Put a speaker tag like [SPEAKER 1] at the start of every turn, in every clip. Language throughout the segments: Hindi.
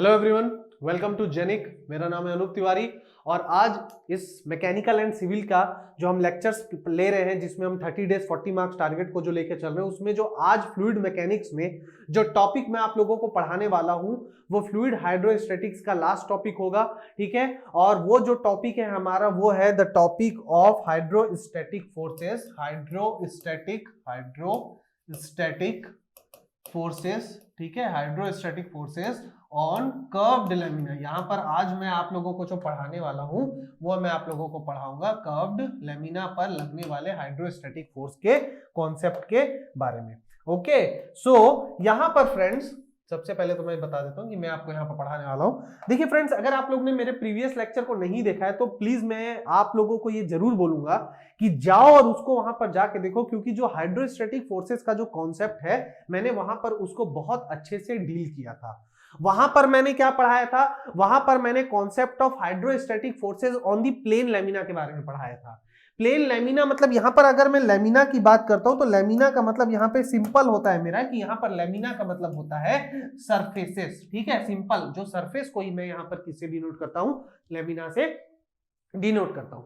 [SPEAKER 1] Hello everyone, welcome to Genic. मेरा नाम है अनूप तिवारी और आज इस मैकेनिकल एंड सिविल का जो हम लेक्चर्स ले रहे हैं, जिसमें हम 30 डेज 40 मार्क्स टारगेट को जो लेके चल रहे हैं, उसमें जो आज फ्लूइड मैकेनिक्स में जो टॉपिक मैं आप लोगों को पढ़ाने वाला हूं वो फ्लूइड हाइड्रोस्टैटिक्स का लास्ट टॉपिक होगा। ठीक है, और वो जो टॉपिक है हमारा वो है the topic of hydrostatic forces. Hydrostatic forces, ठीक है, hydrostatic forces on curved lamina. यहां पर आज मैं आप लोगों को जो पढ़ाने वाला हूं वो मैं आप लोगों को पढ़ाऊंगा कर्व्ड लैमिना पर लगने वाले हाइड्रोस्टैटिक फोर्स के कॉन्सेप्ट के बारे में। ओके, सो यहां पर फ्रेंड्स सबसे पहले तो मैं बता देता हूं कि मैं आपको यहां पर पढ़ाने वाला हूं। देखिए फ्रेंड्स, अगर आप लोगों ने मेरे प्रीवियस लेक्चर को नहीं देखा है तो प्लीज मैं आप लोगों को ये जरूर बोलूंगा कि जाओ और उसको वहां पर जाके देखो, क्योंकि जो हाइड्रोस्टैटिक फोर्सेस का जो कॉन्सेप्ट है मैंने वहां पर उसको बहुत अच्छे से डील किया था। वहां पर मैंने क्या पढ़ाया था? वहां पर मैंने concept of hydrostatic forces on the plane lamina के बारे में पढ़ाया था। प्लेन लैमिना मतलब यहां पर अगर मैं लैमिना की बात करता हूं तो लैमिना का मतलब यहां पे सिंपल होता है मेरा कि यहां पर लैमिना का मतलब होता है सरफेसेस। ठीक है, सिंपल जो सरफेस को ही मैं यहां पर किससे डिनोट करता हूं? लैमिना से डिनोट करता हूं।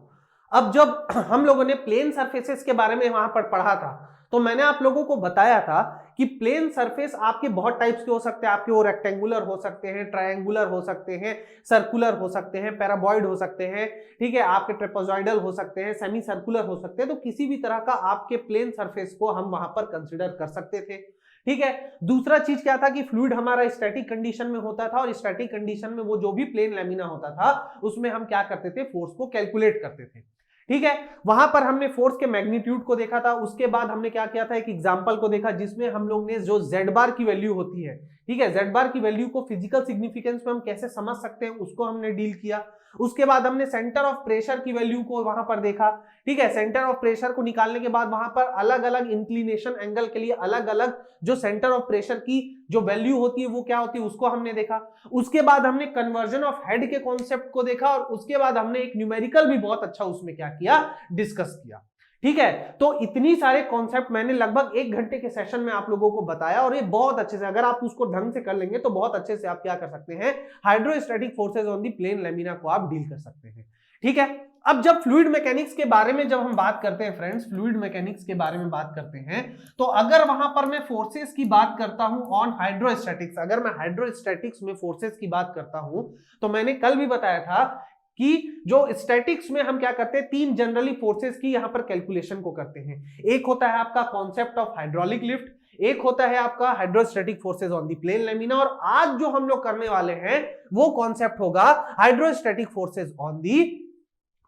[SPEAKER 1] अब जब हम लोगों ने प्लेन सरफेसेस के बारे में वहां पर पढ़ा था तो मैंने आप लोगों को बताया था कि प्लेन सरफेस आपके बहुत टाइप्स के हो सकते हैं। आपके वो रेक्टेंगुलर हो सकते हैं, ट्रायंगुलर हो सकते हैं, सर्कुलर हो सकते हैं, पैराबॉइड हो सकते हैं, ठीक है, आपके ट्रेपेजॉइडल हो सकते हैं, सेमी सर्कुलर हो सकते हैं। तो किसी भी तरह का आपके प्लेन सरफेस को हम वहां पर कंसिडर कर सकते थे। ठीक है, दूसरा चीज क्या था कि फ्लूइड हमारा स्टैटिक कंडीशन में होता था और स्टैटिक कंडीशन में वो जो भी प्लेन लैमिना होता था उसमें हम क्या करते थे? फोर्स को कैलकुलेट करते थे। ठीक है, वहां पर हमने फोर्स के मैग्नीट्यूड को देखा था। उसके बाद हमने क्या किया था? एक एग्जांपल को देखा जिसमें हम लोग ने जो जेड बार की वैल्यू होती है, ठीक है, जेड बार की वैल्यू को फिजिकल सिग्निफिकेंस में हम कैसे समझ सकते हैं उसको हमने डील किया। उसके बाद हमने सेंटर ऑफ प्रेशर की वैल्यू को वहां पर देखा। ठीक है, सेंटर ऑफ प्रेशर को निकालने के बाद वहां पर अलग अलग इंक्लिनेशन एंगल के लिए अलग अलग जो सेंटर ऑफ प्रेशर की जो वैल्यू होती है वो क्या होती है उसको हमने देखा। उसके बाद हमने कन्वर्जन ऑफ हेड के कॉन्सेप्ट को देखा और उसके बाद हमने एक न्यूमेरिकल भी बहुत अच्छा उसमें क्या किया? डिस्कस किया। ठीक है, तो इतनी सारे कॉन्सेप्ट मैंने लगभग 1 घंटे के सेशन में आप लोगों को बताया और ये बहुत अच्छे से अगर आप उसको ढंग से कर लेंगे तो बहुत अच्छे से आप क्या कर सकते हैं? Hydrostatic forces on the plane lamina को आप डील कर सकते हैं। ठीक है, अब जब फ्लूइड मैकेनिक्स के बारे में जब हम बात करते हैं फ्रेंड्स, फ्लूइड मैकेनिक्स के बारे में बात करते हैं तो अगर वहां पर मैं फोर्सेस की बात करता हूं ऑन हाइड्रोस्टैटिक्स, अगर मैं हाइड्रोस्टैटिक्स में फोर्सेस की बात करता हूं तो मैंने कल भी बताया था कि जो स्टैटिक्स में हम क्या करते हैं? 3 जनरली फोर्सेस की यहां पर कैलकुलेशन को करते हैं। एक होता है आपका कॉन्सेप्ट ऑफ हाइड्रोलिक लिफ्ट, एक होता है आपका hydrostatic forces on the plane lamina, और आज जो हम लोग करने वाले हैं वो कॉन्सेप्ट होगा hydrostatic forces on the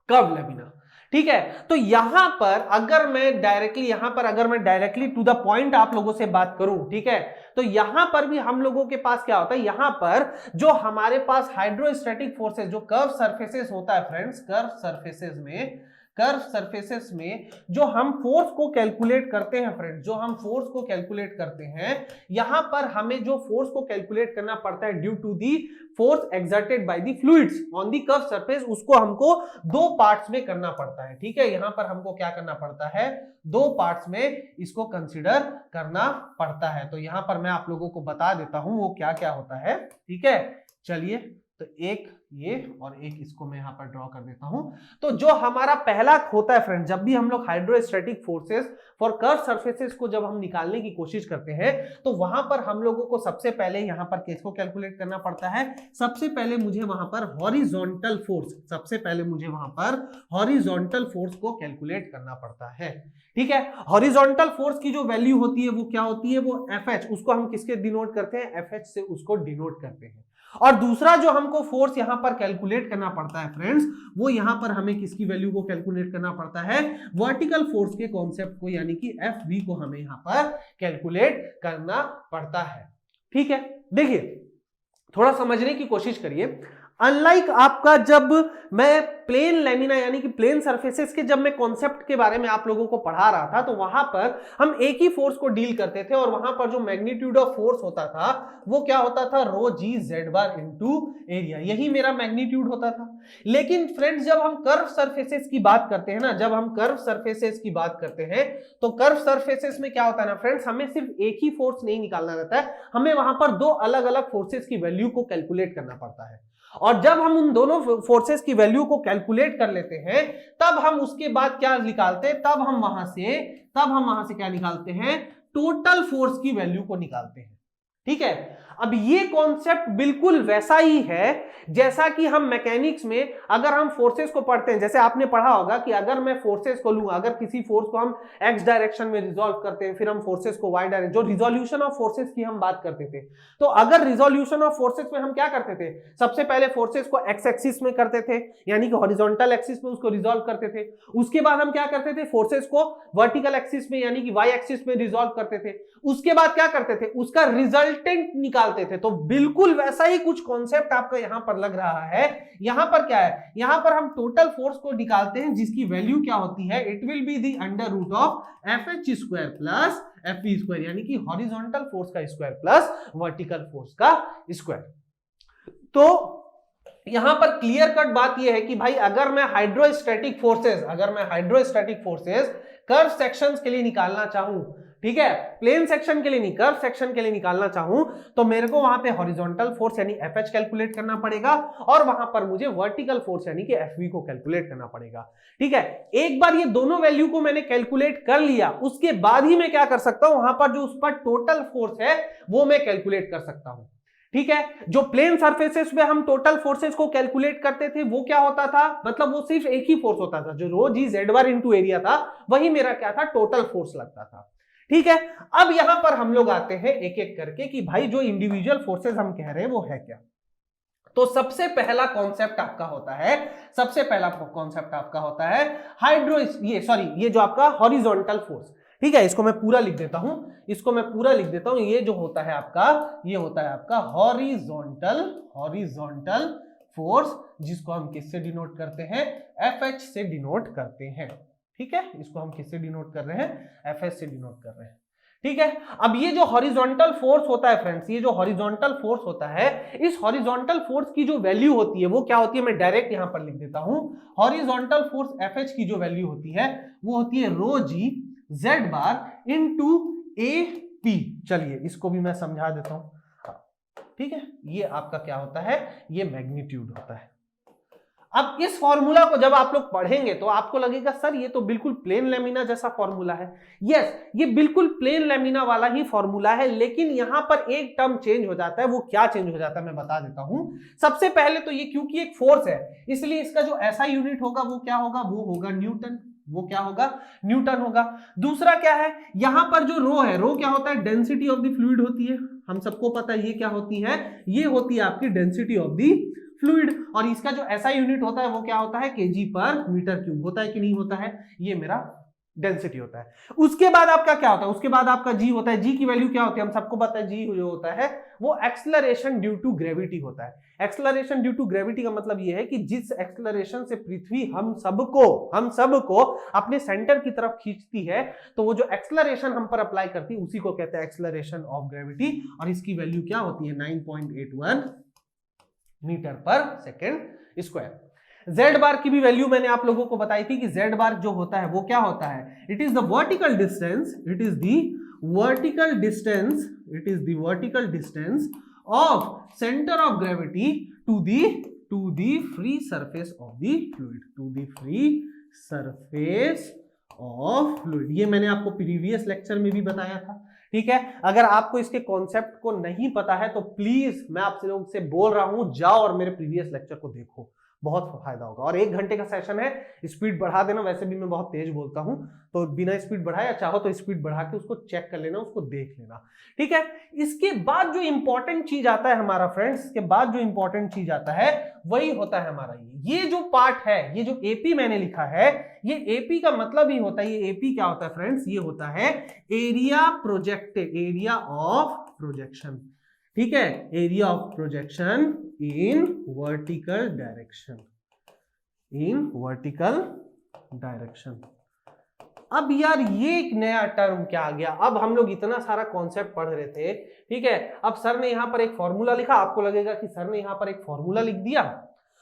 [SPEAKER 1] curve lamina. ठीक है, तो यहां पर अगर मैं डायरेक्टली टू द पॉइंट आप लोगों से बात करूं, ठीक है, तो यहां पर भी हम लोगों के पास क्या होता है? यहां पर जो हमारे पास हाइड्रोस्टैटिक फोर्सेस जो कर्व सरफेसेस होता है फ्रेंड्स, कर्व सरफेसेस में जो हम फोर्स को कैलकुलेट करते हैं फ्रेंड्स, जो हम फोर्स को कैलकुलेट करते हैं, यहां पर हमें जो फोर्स को कैलकुलेट करना पड़ता है due to the force exerted by the fluids on the curve surface, उसको हमको 2 पार्ट्स में करना पड़ता है। ठीक है, यहां पर हमको क्या करना पड़ता है? 2 पार्ट्स में इसको कंसीडर करना पड़ता है। तो यहां पर मैं आप लोगों को बता देता हूं वो क्या क्या होता है। ठीक है, चलिए, तो एक ये और एक इसको मैं यहां पर ड्रॉ कर देता हूं। तो जो हमारा पहला होता है फ्रेंड, जब भी हम लोग hydrostatic forces for curve surfaces को जब हम निकालने की कोशिश करते हैं तो वहां पर हम लोगों को सबसे पहले यहां पर किसको कैलकुलेट करना पड़ता है? सबसे पहले मुझे वहां पर हॉरिजॉन्टल फोर्स को कैलकुलेट करना पड़ता है। ठीक है, हॉरिजॉन्टल फोर्स की जो वैल्यू होती है वो क्या होती है? वो FH, उसको हम किसके डिनोट करते हैं? FH से उसको डिनोट करते हैं। और दूसरा जो हमको फोर्स यहां पर कैलकुलेट करना पड़ता है फ्रेंड्स, वो यहां पर हमें किसकी वैल्यू को कैलकुलेट करना पड़ता है? वर्टिकल फोर्स के कॉन्सेप्ट को, यानी कि FV को हमें यहां पर कैलकुलेट करना पड़ता है। ठीक है, देखिए थोड़ा समझने की कोशिश करिए। अनलाइक आपका जब मैं प्लेन लेमिना यानी कि प्लेन सरफेसेस के जब मैं कॉन्सेप्ट के बारे में आप लोगों को पढ़ा रहा था, तो वहां पर हम एक ही फोर्स को डील करते थे और वहां पर जो मैग्नीट्यूड ऑफ फोर्स होता था वो क्या होता था, रो G Z bar into area, यही मेरा मैग्नीट्यूड होता था। लेकिन फ्रेंड्स जब हम कर्व सरफेसेस की बात करते हैं ना, जब हम कर्व सरफेसेस की बात करते हैं तो कर्व सरफेसेस में क्या होता है ना फ्रेंड्स, हमें सिर्फ एक ही फोर्स नहीं निकालना रहता है, हमें वहां पर दो अलग अलग फोर्सेस की वैल्यू को कैलकुलेट करना पड़ता है। और जब हम उन दोनों फोर्सेस की वैल्यू को कैलकुलेट कर लेते हैं तब हम उसके बाद क्या निकालते हैं, तब हम वहां से क्या निकालते हैं, टोटल फोर्स की वैल्यू को निकालते हैं। ठीक है, अब ये कॉन्सेप्ट बिल्कुल वैसा ही है जैसा कि हम मैकेनिक्स में अगर हम फोर्सेस को पढ़ते हैं, जैसे आपने पढ़ा होगा कि अगर मैं फोर्सेस को लूंगा, अगर किसी फोर्स को हम एक्स डायरेक्शन में रिजॉल्व करते हैं, फिर हम फोर्सेस को वाई डायरेक्शन, जो रिजोल्यूशन ऑफ फोर्सेस की हम बात करते थे, तो अगर रिजोल्यूशन ऑफ फोर्सेस में हम क्या करते थे, सबसे पहले फोर्सेस को एक्स एक्सिस में करते थे, यानी कि हॉरिजॉन्टल एक्सिस में उसको रिजॉल्व करते थे। उसके बाद हम क्या करते थे, फोर्सेस को वर्टिकल एक्सिस में यानी कि वाई एक्सिस में रिजॉल्व करते थे। उसके बाद क्या करते थे, उसका रिजल्टेंट निकालते थे। तो बिल्कुल वैसा ही कुछ कॉन्सेप्ट आपका यहां पर लग रहा है। यहां पर क्या है, यहां पर हम टोटल फोर्स को निकालते हैं जिसकी वैल्यू क्या होती है, it will be the under root of F H square plus F E square, यानी कि हॉरिजॉन्टल फोर्स का स्क्वायर प्लस वर्टिकल फोर्स का स्क्वायर। तो यहां पर क्लियर कट बात यह है कि भाई अगर मैं हाइड्रोस्टैटिक फोर्सेस कर्व सेक्शंस के लिए निकालना चाहूं, ठीक है, प्लेन सेक्शन के लिए नहीं, कर्व सेक्शन के लिए निकालना चाहूं, तो मेरे को वहां पे हॉरिजॉन्टल फोर्स यानी एफएच कैलकुलेट करना पड़ेगा और वहां पर मुझे वर्टिकल फोर्स यानी कि एफवी को कैलकुलेट करना पड़ेगा। ठीक है, एक बार ये दोनों वैल्यू को मैंने कैलकुलेट कर लिया, उसके बाद ही मैं क्या कर सकता हूं, वहां पर जो उस पर टोटल फोर्स है वो मैं कैलकुलेट कर सकता हूं। ठीक है, जो प्लेन सरफेसेस में हम टोटल फोर्सेस को कैलकुलेट करते थे वो क्या होता था, मतलब वो सिर्फ एक ही फोर्स होता था, जो रो G Z bar into area था, वही मेरा क्या था, टोटल फोर्स लगता था। ठीक है, अब यहां पर हम लोग आते हैं एक एक करके कि भाई जो इंडिविजुअल फोर्सेस हम कह रहे हैं वो है क्या। तो सबसे पहला कॉन्सेप्ट आपका होता है ये जो आपका हॉरिजॉन्टल फोर्स। ठीक है, इसको मैं पूरा लिख देता हूं, ये जो होता है आपका हॉरिजॉन्टल फोर्स, जिसको हम किससे डिनोट करते हैं, एफएच से डिनोट करते हैं। ठीक है, इसको हम किससे डिनोट कर रहे हैं, एफएच से डिनोट कर रहे हैं। ठीक है, अब ये जो हॉरिजॉन्टल फोर्स होता है फ्रेंड्स, ये जो हॉरिजॉन्टल फोर्स होता है, इस हॉरिजॉन्टल फोर्स की जो वैल्यू होती है वो क्या होती है, मैं डायरेक्ट यहां पर लिख देता हूं। हॉरिजॉन्टल फोर्स एफएच की जो वैल्यू होती है वो होती है rho G Z bar into A P. चलिए इसको भी मैं समझा देता हूं। ठीक है, ये आपका क्या होता है, ये मैग्नीट्यूड होता है। अब इस फॉर्मूला को जब आप लोग पढ़ेंगे तो आपको लगेगा सर ये तो बिल्कुल प्लेन लेमिना जैसा फॉर्मूला है। यस, ये बिल्कुल प्लेन लेमिना वाला ही फॉर्मूला है, लेकिन यहां पर एक टर्म चेंज हो जाता है। वो क्या चेंज हो जाता है मैं बता देता हूं। सबसे पहले तो ये क्योंकि एक फोर्स है, इसलिए इसका जो ऐसा यूनिट होगा वो क्या होगा, वो होगा न्यूटन। वो क्या होगा, न्यूटन होगा। दूसरा क्या है, यहां पर जो रो है, रो क्या होता है, डेंसिटी ऑफ द फ्लूइड होती है। हम सबको पता है ये क्या होती है, ये होती है आपकी डेंसिटी ऑफ द फ्लूइड। और इसका जो ऐसा यूनिट होता है वो क्या होता है, केजी पर मीटर क्यूब होता है कि नहीं होता है, ये मेरा डेंसिटी होता है। उसके बाद आपका क्या होता है, उसके बाद आपका जी होता है। जी की वैल्यू क्या होती है, हम सबको पता है जी जो होता है वो एक्सेलरेशन ड्यू टू ग्रेविटी होता है। एक्सेलरेशन ड्यू टू ग्रेविटी का मतलब ये है कि जिस एक्सेलरेशन से पृथ्वी हम सबको अपने सेंटर की तरफ खींचती है, तो वो जो एक्सेलरेशन हम पर अप्लाई करती है उसी को कहते हैं एक्सेलरेशन ऑफ ग्रेविटी। और इसकी वैल्यू क्या होती है, 9.81 मीटर पर सेकेंड स्क्वायर। जेड बार की भी वैल्यू मैंने आप लोगों को बताई थी कि जेड बार जो होता है वो क्या होता है, it is the vertical distance of centre of gravity to the free surface of the fluid. ये मैंने आपको प्रीवियस लेक्चर में भी बताया था। ठीक है, अगर आपको इसके कॉन्सेप्ट को नहीं पता है तो प्लीज मैं आप लोग से बोल रहा हूं, जाओ और मेरे प्रीवियस लेक्चर को देखो, बहुत फायदा होगा। और 1 घंटे का सेशन है, स्पीड बढ़ा देना। वैसे भी मैं बहुत तेज बोलता हूं, तो बिना स्पीड बढ़ाया, चाहो तो स्पीड बढ़ा के उसको चेक कर लेना, उसको देख लेना। ठीक है, इसके बाद जो इंपॉर्टेंट चीज आता है हमारा फ्रेंड्स, इसके बाद जो इंपॉर्टेंट चीज आता है वही होता है हमारा ये जो पार्ट है, ये जो एपी मैंने लिखा है, ये एपी का मतलब ही होता है, ये एपी क्या होता है फ्रेंड्स, ये होता है एरिया ऑफ प्रोजेक्शन। ठीक है, area of projection in vertical direction. अब यार ये एक नया टर्म क्या आ गया, अब हम लोग इतना सारा कॉन्सेप्ट पढ़ रहे थे, ठीक है, अब सर ने यहां पर एक फॉर्मूला लिखा, आपको लगेगा कि सर ने यहां पर एक फॉर्मूला लिख दिया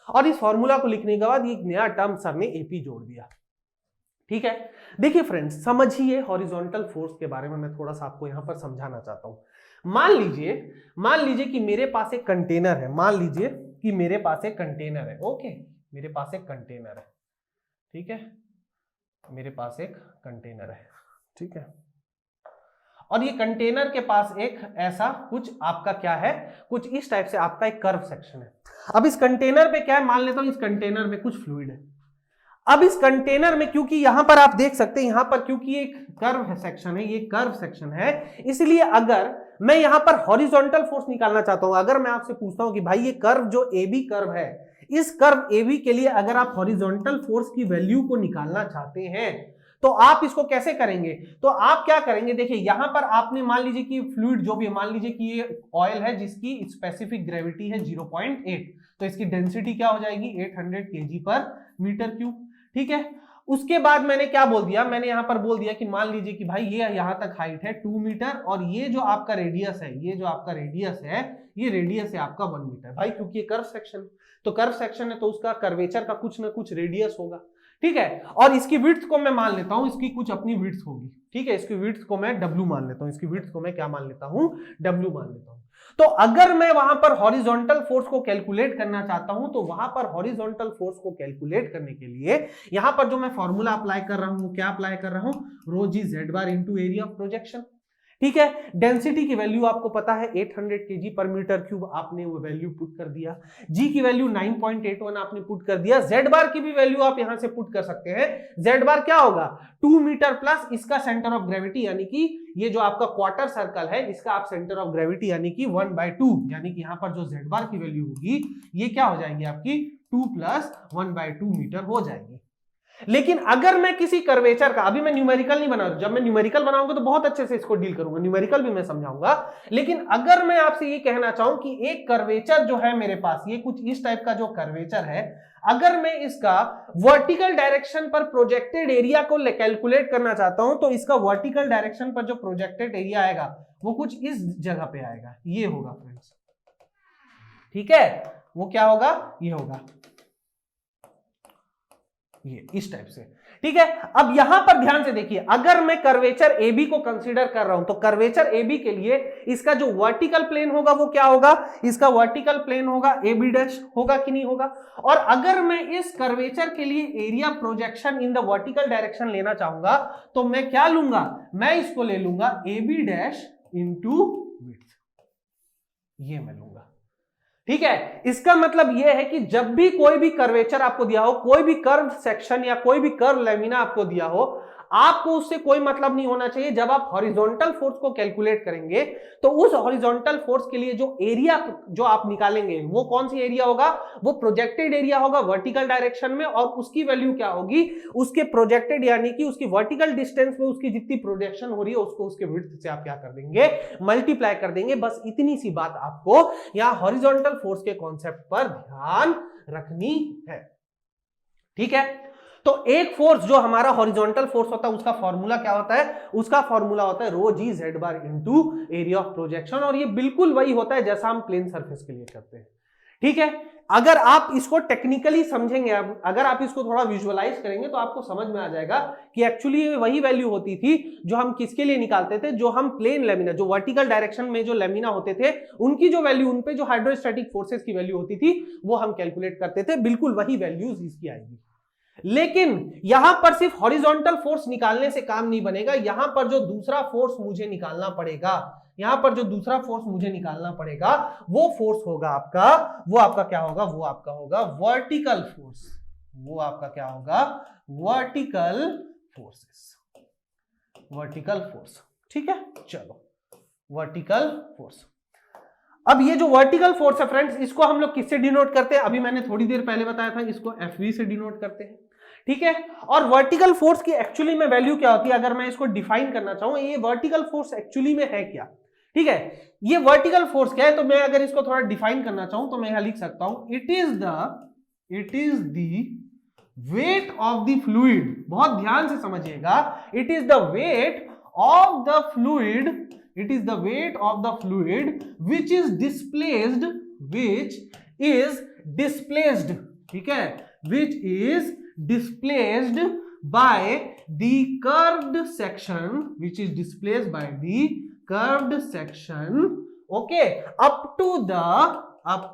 [SPEAKER 1] और इस फॉर्मूला को लिखने के बाद एक नया टर्म सर ने एपी जोड़ दिया। ठीक है, देखिए फ्रेंड्स, समझिए हॉरिजॉन्टल फोर्स के बारे में मैं थोड़ा सा आपको यहां पर समझाना चाहता हूं। मान लीजिए कि मेरे पास एक कंटेनर है, मान लीजिए कि मेरे पास एक कंटेनर है, ओके, मेरे पास एक कंटेनर है, ठीक है, मेरे पास एक कंटेनर है, ठीक है, और ये कंटेनर के पास एक ऐसा कुछ आपका क्या है, कुछ इस टाइप से आपका एक कर्व सेक्शन है। अब इस कंटेनर पे क्या है, मान लेता हूं इस कंटेनर में कुछ फ्लूइड है। अब इस कंटेनर में, क्योंकि यहां पर आप देख सकते हैं, यहां पर क्योंकि एक कर्व सेक्शन है, ये कर्व सेक्शन है, इसलिए अगर मैं यहां पर हॉरिजॉन्टल फोर्स निकालना चाहता हूं, अगर मैं आपसे पूछता हूं कि भाई ये कर्व जो AB कर्व है, इस कर्व AB के लिए अगर आप हॉरिजॉन्टल फोर्स की वैल्यू को निकालना चाहते हैं तो आप इसको कैसे करेंगे? तो आप क्या करेंगे, देखिए यहां पर आपने मान लीजिए कि फ्लूइड जो भी, मान लीजिए कि ये ऑयल है जिसकी स्पेसिफिक ग्रेविटी है 0.8, तो इसकी डेंसिटी क्या हो जाएगी 800 kg पर मीटर क्यूब, ठीक है। उसके बाद मैंने क्या बोल दिया, मैंने यहां पर बोल दिया कि मान लीजिए कि भाई ये यहां तक हाइट है 2 मीटर और ये जो आपका रेडियस है, ये जो आपका रेडियस है, ये रेडियस है आपका 1 मीटर। भाई क्योंकि ये कर्व सेक्शन, तो कर्व सेक्शन है तो उसका कर्वेचर का कुछ ना कुछ रेडियस होगा, ठीक है। और इसकी विड्थ को मैं मान लेता हूं, इसकी कुछ अपनी विड्थ होगी, ठीक है, इसकी विड्थ को मैं W मान लेता हूं, इसकी विड्थ को मैं क्या मान लेता हूं, W मान लेता हूं। तो अगर मैं वहां पर हॉरिजॉन्टल फोर्स को कैलकुलेट करना चाहता हूं तो वहां पर हॉरिजॉन्टल फोर्स को कैलकुलेट करने के लिए यहां पर जो मैं फॉर्मूला अप्लाई कर रहा हूं, क्या अप्लाई कर रहा हूं, rho G Z bar into area of projection, ठीक है। डेंसिटी की वैल्यू आपको पता है 800 kg पर मीटर क्यूब, आपने वो वैल्यू पुट कर दिया। जी की वैल्यू 9.81 आपने पुट कर दिया। जेड बार की भी वैल्यू आप यहां से पुट कर सकते हैं। जेड बार क्या होगा, 2 मीटर प्लस इसका सेंटर ऑफ ग्रेविटी, यानी कि ये जो आपका क्वार्टर सर्कल है इसका आप सेंटर ऑफ ग्रेविटी यानी कि 1/2, यानी कि यहां पर जो जेड बार की वैल्यू होगी ये क्या हो जाएगी आपकी 2 + 1/2 मीटर हो जाएगी। लेकिन अगर मैं किसी कर्वेचर का, अभी मैं न्यूमेरिकल नहीं बना रहा हूं, जब मैं न्यूमेरिकल बनाऊंगा तो बहुत अच्छे से इसको डील करूंगा, न्यूमेरिकल भी मैं समझाऊंगा। लेकिन अगर मैं आपसे ये कहना चाहूं कि एक कर्वेचर जो है मेरे पास, ये कुछ इस टाइप का जो कर्वेचर है, अगर मैं इसका वर्टिकल डायरेक्शन पर प्रोजेक्टेड एरिया को कैलकुलेट करना चाहता हूं तो इसका वर्टिकल डायरेक्शन पर जो प्रोजेक्टेड एरिया आएगा वो कुछ इस जगह पे आएगा, ये होगा फ्रेंड्स, ठीक है। वो क्या होगा, ये होगा, ये इस टाइप से, ठीक है। अब यहां पर ध्यान से देखिए, अगर मैं कर्वेचर AB को कंसीडर कर रहा हूं तो कर्वेचर AB के लिए इसका जो वर्टिकल प्लेन होगा वो क्या होगा, इसका वर्टिकल प्लेन होगा AB' होगा कि नहीं होगा। और अगर मैं इस कर्वेचर के लिए area projection in the vertical direction लेना चाहूंगा तो मैं क्या लूंगा, मैं इसको ले लूंगा AB' इंटू विड्थ, ये मैं लूंगा, ठीक है। इसका मतलब यह है कि जब भी कोई भी कर्वेचर आपको दिया हो, कोई भी कर्व सेक्शन या कोई भी कर्व लेमिना आपको दिया हो, आपको उससे कोई मतलब नहीं होना चाहिए। जब आप हॉरिजॉन्टल फोर्स को कैलकुलेट करेंगे तो उस हॉरिजॉन्टल फोर्स के लिए जो एरिया जो आप निकालेंगे वो कौन सी एरिया होगा, वो प्रोजेक्टेड एरिया होगा वर्टिकल डायरेक्शन में, और उसकी वैल्यू क्या होगी, उसके प्रोजेक्टेड यानी कि उसकी वर्टिकल डिस्टेंस में उसकी जितनी प्रोजेक्शन हो रही है उसको उसके विड्थ से आप क्या कर देंगे, मल्टीप्लाई कर देंगे। बस इतनी सी बात आपको यहां हॉरिजॉन्टल फोर्स के कॉन्सेप्ट पर ध्यान रखनी है, ठीक है। तो एक फोर्स जो हमारा हॉरिजॉन्टल फोर्स होता है उसका फॉर्मूला क्या होता है, उसका फॉर्मूला होता है rho G Z bar into area of projection, और ये बिल्कुल वही होता है जैसा हम प्लेन सरफेस के लिए करते हैं, ठीक है। अगर आप इसको टेक्निकली समझेंगे, अगर आप इसको थोड़ा विजुअलाइज करेंगे तो आपको समझ में आ जाएगा कि एक्चुअली ये वही वैल्यू होती थी जो हम किसके लिए निकालते थे, जो हम प्लेन लेमिना, जो वर्टिकल डायरेक्शन में जो लेमिना होते थे उनकी जो वैल्यू, उन पे जो हाइड्रोस्टैटिक फोर्सेस की वैल्यू होती थी वो हम कैलकुलेट करते थे, बिल्कुल वही वैल्यूज इसकी आएगी। लेकिन यहां पर सिर्फ हॉरिजॉन्टल फोर्स निकालने से काम नहीं बनेगा, यहां पर जो दूसरा फोर्स मुझे निकालना पड़ेगा, यहां पर जो दूसरा फोर्स मुझे निकालना पड़ेगा वो फोर्स होगा आपका, वो आपका क्या होगा, वो आपका होगा वर्टिकल फोर्स, वो आपका क्या होगा, वर्टिकल फोर्सेस, वर्टिकल फोर्स, ठीक है। चलो, वर्टिकल फोर्स। अब ये जो वर्टिकल फोर्स है फ्रेंड्स, इसको हम लोग किससे डिनोट करते हैं, अभी मैंने थोड़ी देर पहले बताया था, इसको FV से डिनोट करते हैं, ठीक है। और वर्टिकल फोर्स की एक्चुअली में वैल्यू क्या होती है, अगर मैं इसको डिफाइन करना चाहूं, ये वर्टिकल फोर्स एक्चुअली में है क्या, ठीक है, ये वर्टिकल फोर्स क्या है, तो मैं अगर इसको थोड़ा डिफाइन करना चाहूं तो मैं यहां लिख सकता हूं it is the wait of the fluid. बहुत ध्यान से समझिएगा, it is the wait of the fluid, it is the wait of the fluid which is displaced, ठीक है, which is displaced by the curved section, which is displaced by the curved section, okay, up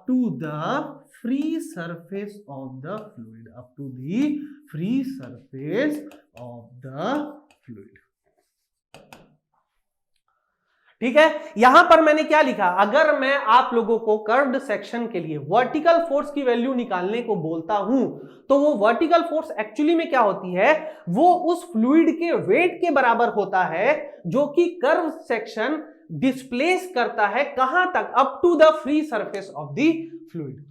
[SPEAKER 1] to the free surface of the fluid, up to the free surface of the fluid। ठीक है, यहां पर मैंने क्या लिखा, अगर मैं आप लोगों को कर्व्ड सेक्शन के लिए वर्टिकल फोर्स की वैल्यू निकालने को बोलता हूं, तो वो वर्टिकल फोर्स एक्चुअली में क्या होती है, वो उस फ्लूइड के वेट के बराबर होता है जो कि कर्व सेक्शन डिस्प्लेस करता है, कहां तक, up to the free surface of the fluid.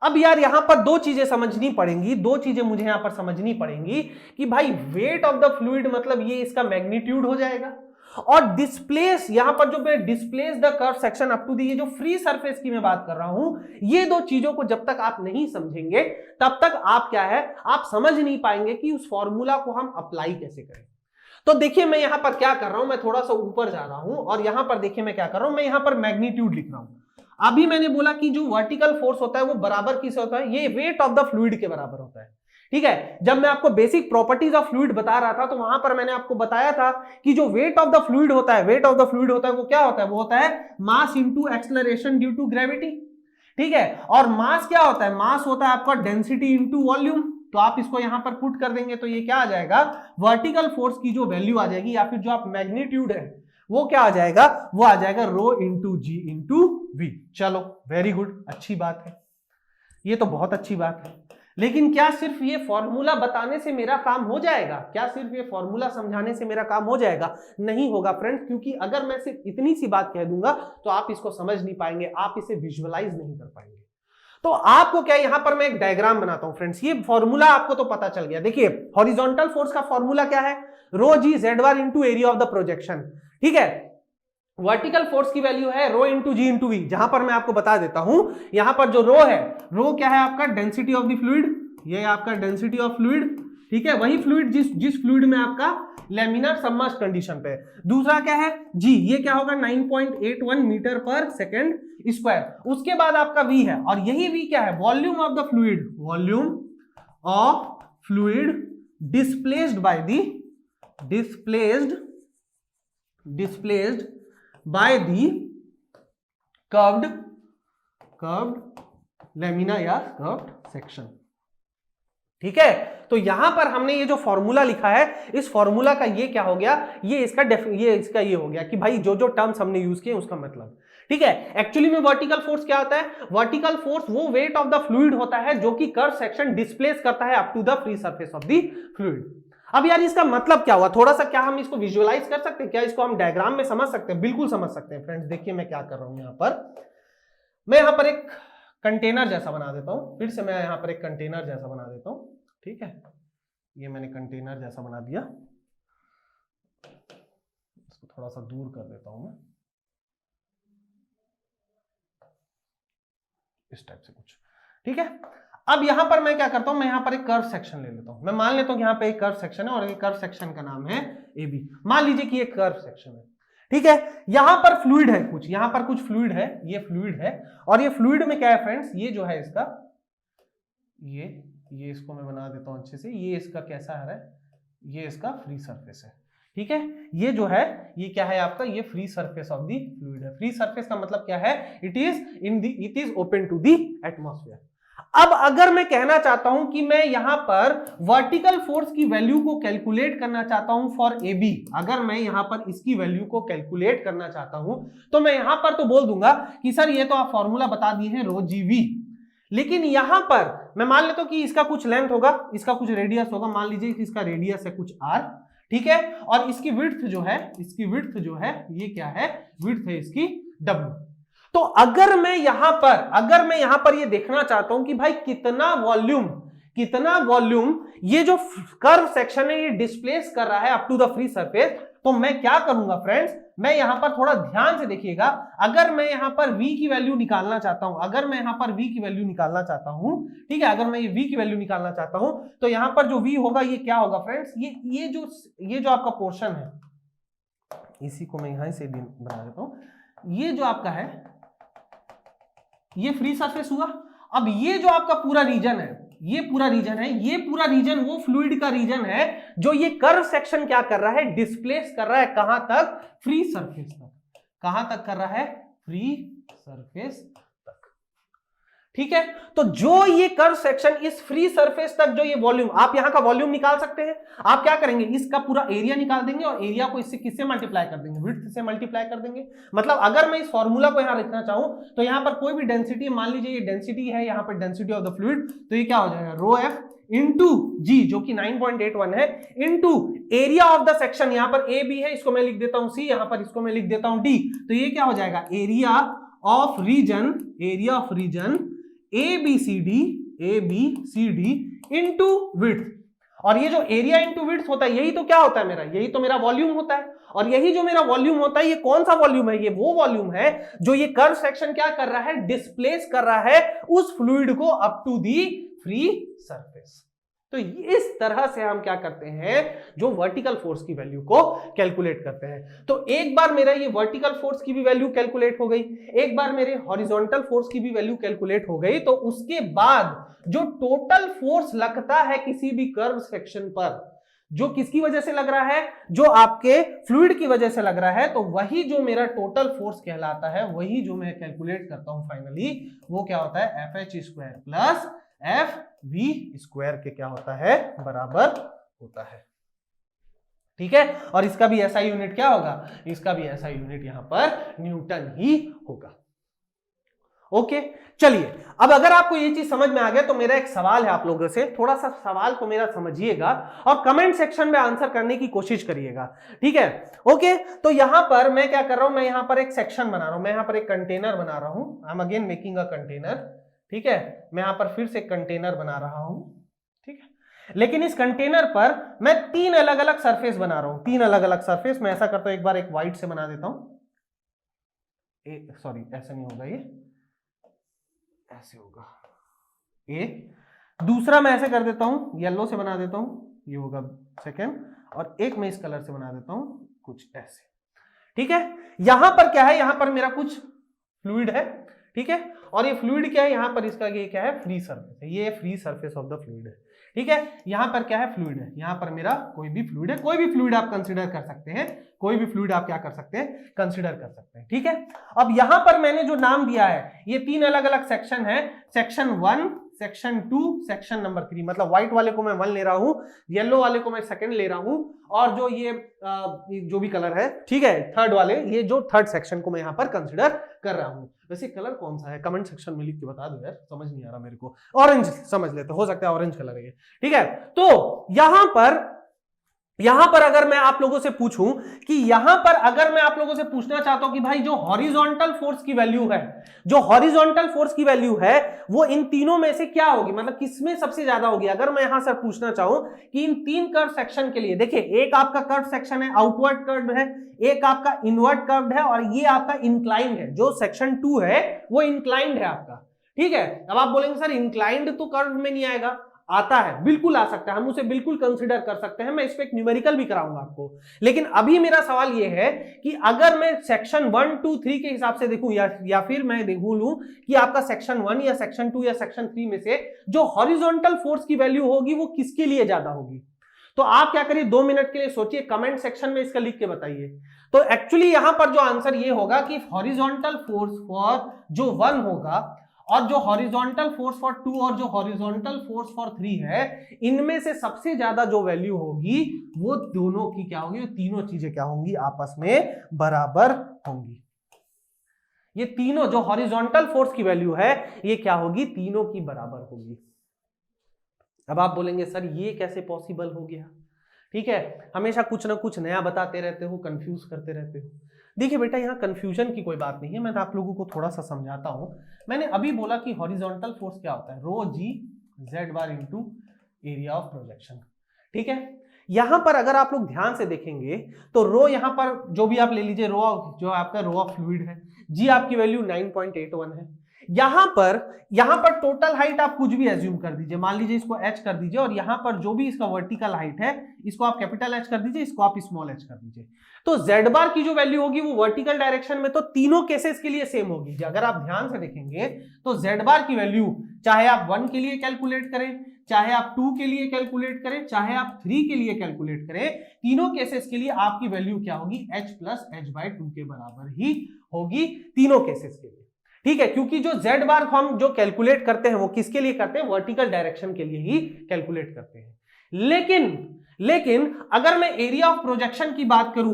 [SPEAKER 1] अब यार यहां पर दो चीजें समझनी पड़ेंगी, दो चीजें मुझे यहां पर समझनी पड़ेंगी कि भाई वेट ऑफ द फ्लूइड मतलब ये इसका मैग्नीट्यूड हो जाएगा, और डिस्प्लेस, यहां पर जो displace the curve section up to the, ये जो फ्री सरफेस की मैं बात कर रहा हूं, ये दो चीजों को जब तक आप नहीं समझेंगे तब तक आप क्या है, आप समझ नहीं पाएंगे कि उस फॉर्मूला को हम अप्लाई कैसे करें। तो देखिए मैं यहां पर क्या कर रहा हूं, मैं थोड़ा सा ऊपर जा रहा हूं और यहां पर देखिए मैं क्या कर रहा हूं, मैं यहां पर मैग्नीट्यूड लिख रहा हूं। अभी मैंने बोला कि जो वर्टिकल फोर्स होता है वो बराबर किससे होता है, ये वेट ऑफ द फ्लूइड के बराबर होता है। ठीक है, जब मैं आपको बेसिक प्रॉपर्टीज ऑफ फ्लूइड बता रहा था तो वहां पर मैंने आपको बताया था कि जो वेट ऑफ द फ्लूइड होता है, वेट ऑफ द फ्लूइड होता है वो क्या होता है, वो होता है mass into acceleration due to gravity. ठीक है, और मास क्या होता है, मास होता है आपका डेंसिटी इंटू वॉल्यूम। तो आप इसको यहां पर पुट कर देंगे तो ये क्या आ जाएगा, वर्टिकल फोर्स की जो वैल्यू आ जाएगी या फिर जो आप मैग्नीट्यूड है वो क्या आ जाएगा, वो आ जाएगा रो इंटू जी इंटू वी। चलो वेरी गुड, अच्छी बात है, ये तो बहुत अच्छी बात है। लेकिन क्या सिर्फ ये फॉर्मूला बताने से मेरा काम हो जाएगा, क्या सिर्फ ये फॉर्मूला समझाने से मेरा काम हो जाएगा? नहीं होगा फ्रेंड्स, क्योंकि अगर मैं सिर्फ इतनी सी बात कह दूंगा तो आप इसको समझ नहीं पाएंगे, आप इसे विजुअलाइज नहीं कर पाएंगे। तो आपको क्या, यहां पर मैं एक डायग्राम बनाता हूं फ्रेंड्स, ये फॉर्मूला आपको तो पता चल गया। देखिए हॉरिजॉन्टल फोर्स का फॉर्मूला क्या है, rho G Z bar into area of the projection. ठीक है, वर्टिकल फोर्स की वैल्यू है rho into G into V, जहां पर मैं आपको बता देता हूं, यहां पर जो रो है, रो क्या है आपका, डेंसिटी ऑफ द फ्लूइड, ये आपका डेंसिटी ऑफ फ्लूइड। ठीक है, वही फ्लूइड जिस फ्लूइड में आपका लैमिनार सबमर्ज्ड कंडीशन पे। दूसरा क्या है जी, ये क्या होगा 9.81 मीटर पर सेकेंड स्क्वायर। उसके बाद आपका वी है, और यही वी क्या है, volume of the fluid, volume of fluid displaced by the displaced by the curved lamina या कर्व्ड सेक्शन। ठीक है, तो यहां पर हमने ये जो फॉर्मूला लिखा है, इस फॉर्मूला का ये क्या हो गया, ये इसका ये हो गया कि भाई जो जो टर्म्स हमने यूज किए उसका मतलब। ठीक है, एक्चुअली में वर्टिकल फोर्स क्या होता है, वर्टिकल फोर्स वो वेट ऑफ द फ्लूइड होता है जो कि कर्व सेक्शन डिस्प्लेस करता है up to the free surface of the fluid. अब यार इसका मतलब क्या हुआ, थोड़ा सा क्या हम इसको विजुअलाइज कर सकते हैं, क्या इसको हम डायग्राम में समझ सकते हैं? बिल्कुल समझ सकते हैं फ्रेंड्स। देखिए मैं क्या कर रहा हूं, यहां पर मैं यहां पर एक कंटेनर जैसा बना देता हूं, फिर से मैं यहां पर एक कंटेनर जैसा बना देता हूं। ठीक है, ये मैंने कंटेनर जैसा बना दिया, इसको थोड़ा सा दूर कर देता हूं मैं, इस टाइप से कुछ। ठीक है, अब यहां पर मैं क्या करता हूं, मैं यहां पर एक कर्व सेक्शन ले लेता हूं। मैं मान लेता हूं कि यहां पे एक कर्व सेक्शन है और एक कर्व सेक्शन का नाम है AB। मान लीजिए कि एक कर्व सेक्शन है। ठीक है, यहां पर फ्लूइड है कुछ, यहां पर कुछ फ्लूइड है, ये फ्लूइड है, और ये फ्लूइड में क्या है फ्रेंड्स, ये जो है इसका ये इसको मैं बना देता हूं अच्छे से, ये इसका कैसा है, ये इसका फ्री सरफेस है। ठीक है, ये जो है ये क्या है आपका, ये free surface of the fluid है। फ्री सरफेस का मतलब क्या है, it is open to the atmosphere. अब अगर मैं कहना चाहता हूं कि मैं यहां पर वर्टिकल फोर्स की वैल्यू को कैलकुलेट करना चाहता हूं फॉर AB, अगर मैं यहां पर इसकी वैल्यू को कैलकुलेट करना चाहता हूं तो मैं यहां पर तो बोल दूंगा कि सर ये तो आप फॉर्मूला बता दिए हैं रो GV, लेकिन यहां पर मैं मान लेता हूं कि इसका कुछ लेंथ होगा, इसका कुछ रेडियस होगा, मान लीजिए कि इसका रेडियस है कुछ R। ठीक है, और इसकी विड्थ जो है ये क्या है, विड्थ है इसकी W। तो अगर मैं यहां पर ये देखना चाहता हूं कि भाई कितना वॉल्यूम ये जो कर्व सेक्शन है ये डिस्प्लेस कर रहा है up to the free surface, तो मैं क्या करूंगा फ्रेंड्स, मैं यहां पर थोड़ा ध्यान से देखिएगा, अगर मैं यहां पर v की वैल्यू निकालना चाहता हूं, अगर मैं यहां पर v की वैल्यू निकालना चाहता हूं, ठीक है, अगर मैं ये v की वैल्यू निकालना चाहता हूं, तो यहां पर जो v होगा ये क्या होगा फ्रेंड्स, ये जो आपका पोर्शन है, इसी को मैं यहां से बना देता हूं, ये जो आपका है ये फ्री सरफेस हुआ। अब ये जो आपका पूरा रीजन है, ये पूरा रीजन है, ये पूरा रीजन वो फ्लूइड का रीजन है जो ये कर्व सेक्शन क्या कर रहा है, डिस्प्लेस कर रहा है, कहां तक, फ्री सरफेस तक। कहां तक कर रहा है, फ्री सरफेस तक। ठीक है, तो जो ये कर्व सेक्शन इस फ्री सरफेस तक, जो ये वॉल्यूम, आप यहां का वॉल्यूम निकाल सकते हैं। आप क्या करेंगे, इसका पूरा एरिया निकाल देंगे और एरिया को इससे किससे मल्टीप्लाई कर देंगे, विड्थ से मल्टीप्लाई कर देंगे। मतलब अगर मैं इस फॉर्मूला को यहां लिखना चाहूं तो यहां पर कोई भी डेंसिटी, मान लीजिए ये डेंसिटी है, यहां पर डेंसिटी ऑफ द फ्लूइड, तो ये क्या हो जाएगा, रो एफ इंटू जी, जो कि 9.81 है, into area of the section, यहां पर ए बी है, इसको मैं लिख देता हूं सी, यहां पर इसको मैं लिख देता हूं डी, तो ये क्या हो जाएगा, area of region, area of region A B C D into width. और ये जो एरिया इंटू विड्थ होता है, यही तो क्या होता है मेरा, यही तो मेरा वॉल्यूम होता है। और यही जो मेरा वॉल्यूम होता है, ये कौन सा वॉल्यूम है, ये वो वॉल्यूम है जो ये कर्व सेक्शन क्या कर रहा है, डिस्प्लेस कर रहा है उस फ्लूइड को up to the free surface. तो इस तरह से हम क्या करते हैं, जो वर्टिकल फोर्स की वैल्यू को कैलकुलेट करते हैं। तो एक बार मेरा ये वर्टिकल फोर्स की भी वैल्यू कैलकुलेट हो गई, एक बार मेरे हॉरिजॉन्टल फोर्स की भी वैल्यू कैलकुलेट हो गई, तो उसके बाद जो टोटल फोर्स लगता है किसी भी कर्व सेक्शन पर, जो किसकी वजह से लग रहा है, जो आपके फ्लूइड की वजह से लग रहा है, तो वही जो मेरा टोटल फोर्स कहलाता है, वही जो मैं कैलकुलेट करता हूं फाइनली, वो क्या होता है, F H square plus F V square के क्या होता है, बराबर होता है। ठीक है, और इसका भी ऐसा यूनिट क्या होगा, इसका भी ऐसा यूनिट यहां पर न्यूटन ही होगा। ओके, चलिए, अब अगर आपको ये चीज समझ में आ गया तो मेरा एक सवाल है आप लोगों से, थोड़ा सा सवाल को मेरा समझिएगा और कमेंट सेक्शन में आंसर करने की कोशिश करिएगा। ठीक है, ओके, तो यहां पर मैं क्या कर रहा हूं, मैं यहां पर एक सेक्शन बना रहा हूं, मैं यहां पर एक कंटेनर बना रहा हूं, I am again making a container. ठीक है, मैं यहां पर फिर से कंटेनर बना रहा हूं। ठीक है, लेकिन इस कंटेनर पर मैं 3 अलग अलग सरफेस बना रहा हूं, 3 अलग अलग सरफेस। मैं ऐसा करता हूं, एक बार एक व्हाइट से बना देता हूं, सॉरी ऐसा नहीं होगा, ये ऐसे होगा, ए। दूसरा मैं ऐसे कर देता हूं, येलो से बना देता हूं, ये होगा सेकेंड, और एक मैं इस कलर से बना देता हूं, कुछ ऐसे। ठीक है, यहां पर क्या है, यहां पर मेरा कुछ फ्लूइड है। ठीक है, और ये फ्लूइड क्या है, यहां पर इसका ये क्या है, फ्री सरफेस है, ये free surface of the fluid है। ठीक है, यहां पर क्या है, फ्लूइड है, यहां पर मेरा कोई भी फ्लूइड है, कोई भी फ्लूइड आप कंसीडर कर सकते हैं, कोई भी फ्लूइड आप क्या कर सकते हैं, कंसीडर कर सकते हैं। ठीक है, अब यहां पर मैंने जो नाम दिया है, ये 3 अलग अलग सेक्शन है, सेक्शन 1, सेक्शन 2, सेक्शन नंबर 3। मतलब व्हाइट वाले को मैं 1 ले रहा हूं, येलो वाले को मैं सेकंड ले रहा हूं, और जो ये जो भी कलर है, ठीक है, थर्ड वाले, ये जो थर्ड सेक्शन को मैं यहां पर कंसीडर कर रहा हूं। वैसे कलर कौन सा है, कमेंट सेक्शन में लिख के बता दो यार, समझ नहीं आ रहा मेरे को। ऑरेंज समझ लेते, हो सकता है ऑरेंज कलर है ये। ठीक है, तो यहां पर अगर मैं आप लोगों से पूछूं कि यहां पर अगर मैं आप लोगों से पूछना चाहता हूं कि भाई जो हॉरिजॉन्टल फोर्स की वैल्यू है, जो हॉरिजॉन्टल फोर्स की वैल्यू है वो इन तीनों में से क्या होगी, मतलब किसमें सबसे ज्यादा होगी। अगर मैं यहां से पूछना चाहूं कि इन 3 कर्व सेक्शन के लिए, देखिए एक आपका कर्व सेक्शन है, आउटवर्ड कर्व है, एक आपका इनवर्ड कर्व है, और ये आपका इंक्लाइंड है। जो सेक्शन 2 है वो इंक्लाइंड है आपका। ठीक है, अब आप बोलेंगे सर इंक्लाइंड तो कर्व में नहीं आएगा, आता है, बिल्कुल आ सकता है, हम उसे बिल्कुल कंसीडर कर सकते हैं, मैं इस पे एक न्यूमेरिकल भी कराऊंगा आपको। लेकिन अभी मेरा सवाल यह है कि अगर मैं सेक्शन 1, 2, 3 के हिसाब से देखूं, या फिर मैं देखूं लूं कि आपका सेक्शन 1 या सेक्शन 2 या सेक्शन 3 में से जो हॉरिजॉन्टल फोर्स की वैल्यू होगी वो किसके लिए ज्यादा होगी, तो आप क्या करिए, 2 मिनट के लिए सोचिए, कमेंट सेक्शन में इसका लिख के बताइए। तो एक्चुअली यहां पर जो आंसर ये होगा कि हॉरिजॉन्टल फोर्स फॉर जो 1 होगा, और जो हॉरिजॉन्टल फोर्स फॉर 2 और जो हॉरिजॉन्टल फोर्स फॉर 3 है, इनमें से सबसे ज्यादा जो वैल्यू होगी वो दोनों की क्या होगी, वो तीनों चीजें क्या होंगी, आपस में बराबर होंगी। ये तीनों जो हॉरिजॉन्टल फोर्स की वैल्यू है ये क्या होगी, तीनों की बराबर होगी। अब आप बोलेंगे सर ये कैसे पॉसिबल हो गया। ठीक है, हमेशा कुछ ना कुछ नया बताते रहते हो, कंफ्यूज करते रहते हो। देखिए बेटा, यहाँ कंफ्यूजन की कोई बात नहीं है, मैं आप लोगों को थोड़ा सा समझाता हूं। मैंने अभी बोला कि हॉरिजॉन्टल फोर्स क्या होता है, rho G Z bar into area of projection. ठीक है। यहां पर अगर आप लोग ध्यान से देखेंगे तो रो यहां पर जो भी आप ले लीजिए, रो जो आपका रो ऑफ फ्लूइड है, जी आपकी वैल्यू 9.81 है। यहां पर टोटल हाइट आप कुछ भी एज्यूम कर दीजिए, मान लीजिए इसको h कर दीजिए, और यहां पर जो भी इसका वर्टिकल हाइट है इसको आप कैपिटल H कर दीजिए, इसको आप स्मॉल h कर दीजिए। तो z बार की जो वैल्यू होगी वो वर्टिकल डायरेक्शन में तो तीनों केसेस के लिए सेम होगी। अगर आप ध्यान से देखेंगे तो z बार की वैल्यू चाहे आप 1 के लिए कैलकुलेट करें, चाहे आप 2 के लिए कैलकुलेट करें, चाहे आप 3 के लिए कैलकुलेट करें, तीनों केसेस के लिए आपकी वैल्यू क्या होगी, h प्लस h/2 के बराबर ही होगी तीनों केसेस के लिए। ठीक है, क्योंकि जो z बार हम जो कैलकुलेट करते हैं वो किसके लिए करते हैं, वर्टिकल डायरेक्शन के लिए ही कैलकुलेट करते हैं। लेकिन अगर मैं एरिया ऑफ प्रोजेक्शन की बात करूं,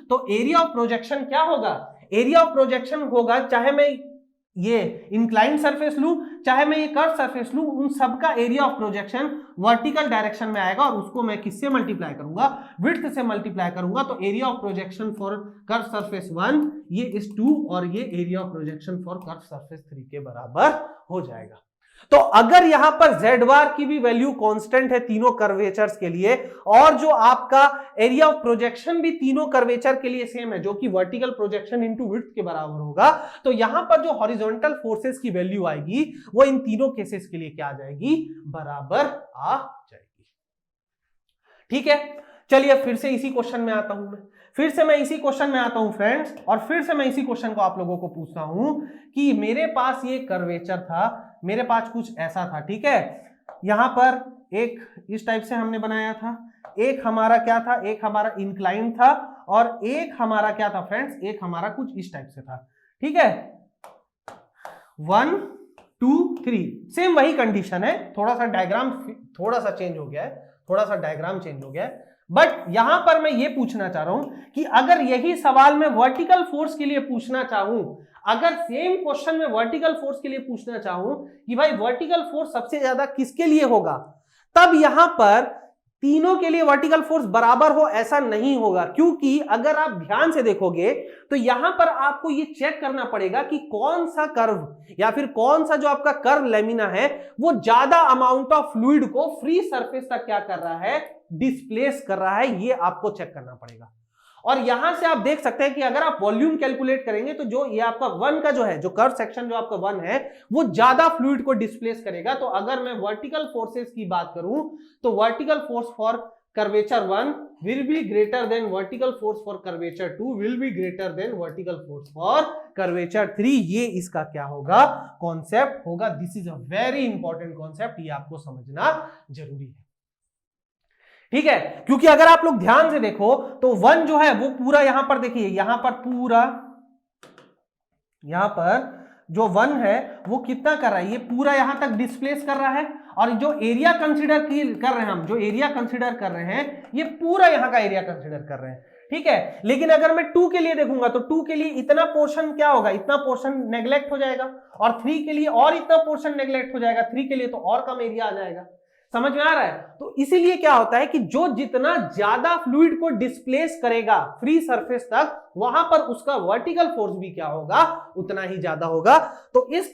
[SPEAKER 1] तो एरिया ऑफ प्रोजेक्शन क्या होगा, एरिया ऑफ प्रोजेक्शन होगा, चाहे मैं ये इंक्लाइंड सरफेस लूं, चाहे मैं ये कर्व सरफेस लूं, उन सबका area of projection vertical direction में आएगा, और उसको मैं किससे मल्टीप्लाई करूंगा, विड्थ से मल्टीप्लाई करूंगा। तो area of projection for curve surface 1 ये इस 2, और ये area of projection for curve surface 3 के बराबर हो जाएगा। तो अगर यहां पर z बार की भी वैल्यू कांस्टेंट है तीनों कर्वेचर्स के लिए, और जो आपका एरिया ऑफ प्रोजेक्शन भी तीनों कर्वेचर के लिए सेम है, जो कि वर्टिकल प्रोजेक्शन इनटू विड्थ के बराबर होगा, तो यहां पर जो हॉरिजॉन्टल फोर्सेस की वैल्यू आएगी वो इन तीनों केसेस के लिए क्या आ जाएगी, बराबर आ जाएगी। ठीक है, चलिए फिर से इसी क्वेश्चन में आता हूं फ्रेंड्स, और फिर से मैं इसी क्वेश्चन को आप लोगों को पूछता हूं कि मेरे पास ये कर्वेचर था, मेरे पास कुछ ऐसा था, ठीक है, यहां पर एक इस टाइप से हमने बनाया था, एक हमारा क्या था, एक हमारा इंक्लाइन था, और एक हमारा क्या था फ्रेंड्स, एक हमारा कुछ इस टाइप से था। ठीक है, 1 2 3 सेम वही कंडीशन है, थोड़ा सा डायग्राम चेंज हो गया है, बट यहां पर मैं ये पूछना चाह रहा हूं कि अगर यही सवाल मैं वर्टिकल फोर्स के लिए पूछना चाहूं, अगर सेम क्वेश्चन में वर्टिकल फोर्स के लिए पूछना चाहूं कि भाई वर्टिकल फोर्स सबसे ज्यादा किसके लिए होगा, तब यहां पर तीनों के लिए वर्टिकल फोर्स बराबर हो ऐसा नहीं होगा, क्योंकि अगर आप ध्यान से देखोगे तो यहां पर आपको ये चेक करना पड़ेगा कि कौन सा कर्व या फिर कौन सा जो आपका कर्व लेमिना है वो ज्यादा अमाउंट ऑफ फ्लूइड को फ्री सरफेस तक क्या कर रहा है, डिस्प्लेस कर रहा है, ये आपको चेक करना पड़ेगा। और यहां से आप देख सकते हैं कि अगर आप वॉल्यूम कैलकुलेट करेंगे तो जो ये आपका 1 का जो है, जो कर्व सेक्शन जो आपका 1 है वो ज्यादा फ्लूइड को डिस्प्लेस करेगा। तो अगर मैं वर्टिकल फोर्सेस की बात करूं तो vertical force for curvature 1 will be greater than vertical force for curvature 2 will be greater than vertical force for curvature 3। ये इसका क्या होगा, कॉन्सेप्ट होगा। This is a very important concept, ये आपको समझना जरूरी है। ठीक है, क्योंकि अगर आप लोग ध्यान से देखो तो 1 जो है वो पूरा यहां पर देखिए, यहां पर पूरा यहां पर जो 1 है वो कितना कर रहा है, ये पूरा यहां तक डिस्प्लेस कर रहा है, और जो एरिया कंसीडर कर रहे हैं हम, जो एरिया कंसीडर कर रहे हैं ये पूरा यहां का एरिया कंसीडर कर रहे हैं। ठीक है, लेकिन अगर मैं 2 के लिए देखूंगा तो 2 के लिए इतना पोर्शन क्या होगा, इतना पोर्शन नेग्लेक्ट हो जाएगा, और 3 के लिए और इतना पोर्शन नेग्लेक्ट हो जाएगा, 3 के लिए तो और कम एरिया आ जाएगा। समझ में आ रहा है? तो इसीलिए क्या होता है कि जो जितना ज्यादा फ्लूइड को डिस्प्लेस करेगा फ्री सरफेस तक, वहां पर उसका वर्टिकल फोर्स भी क्या होगा, उतना ही ज्यादा होगा। तो इस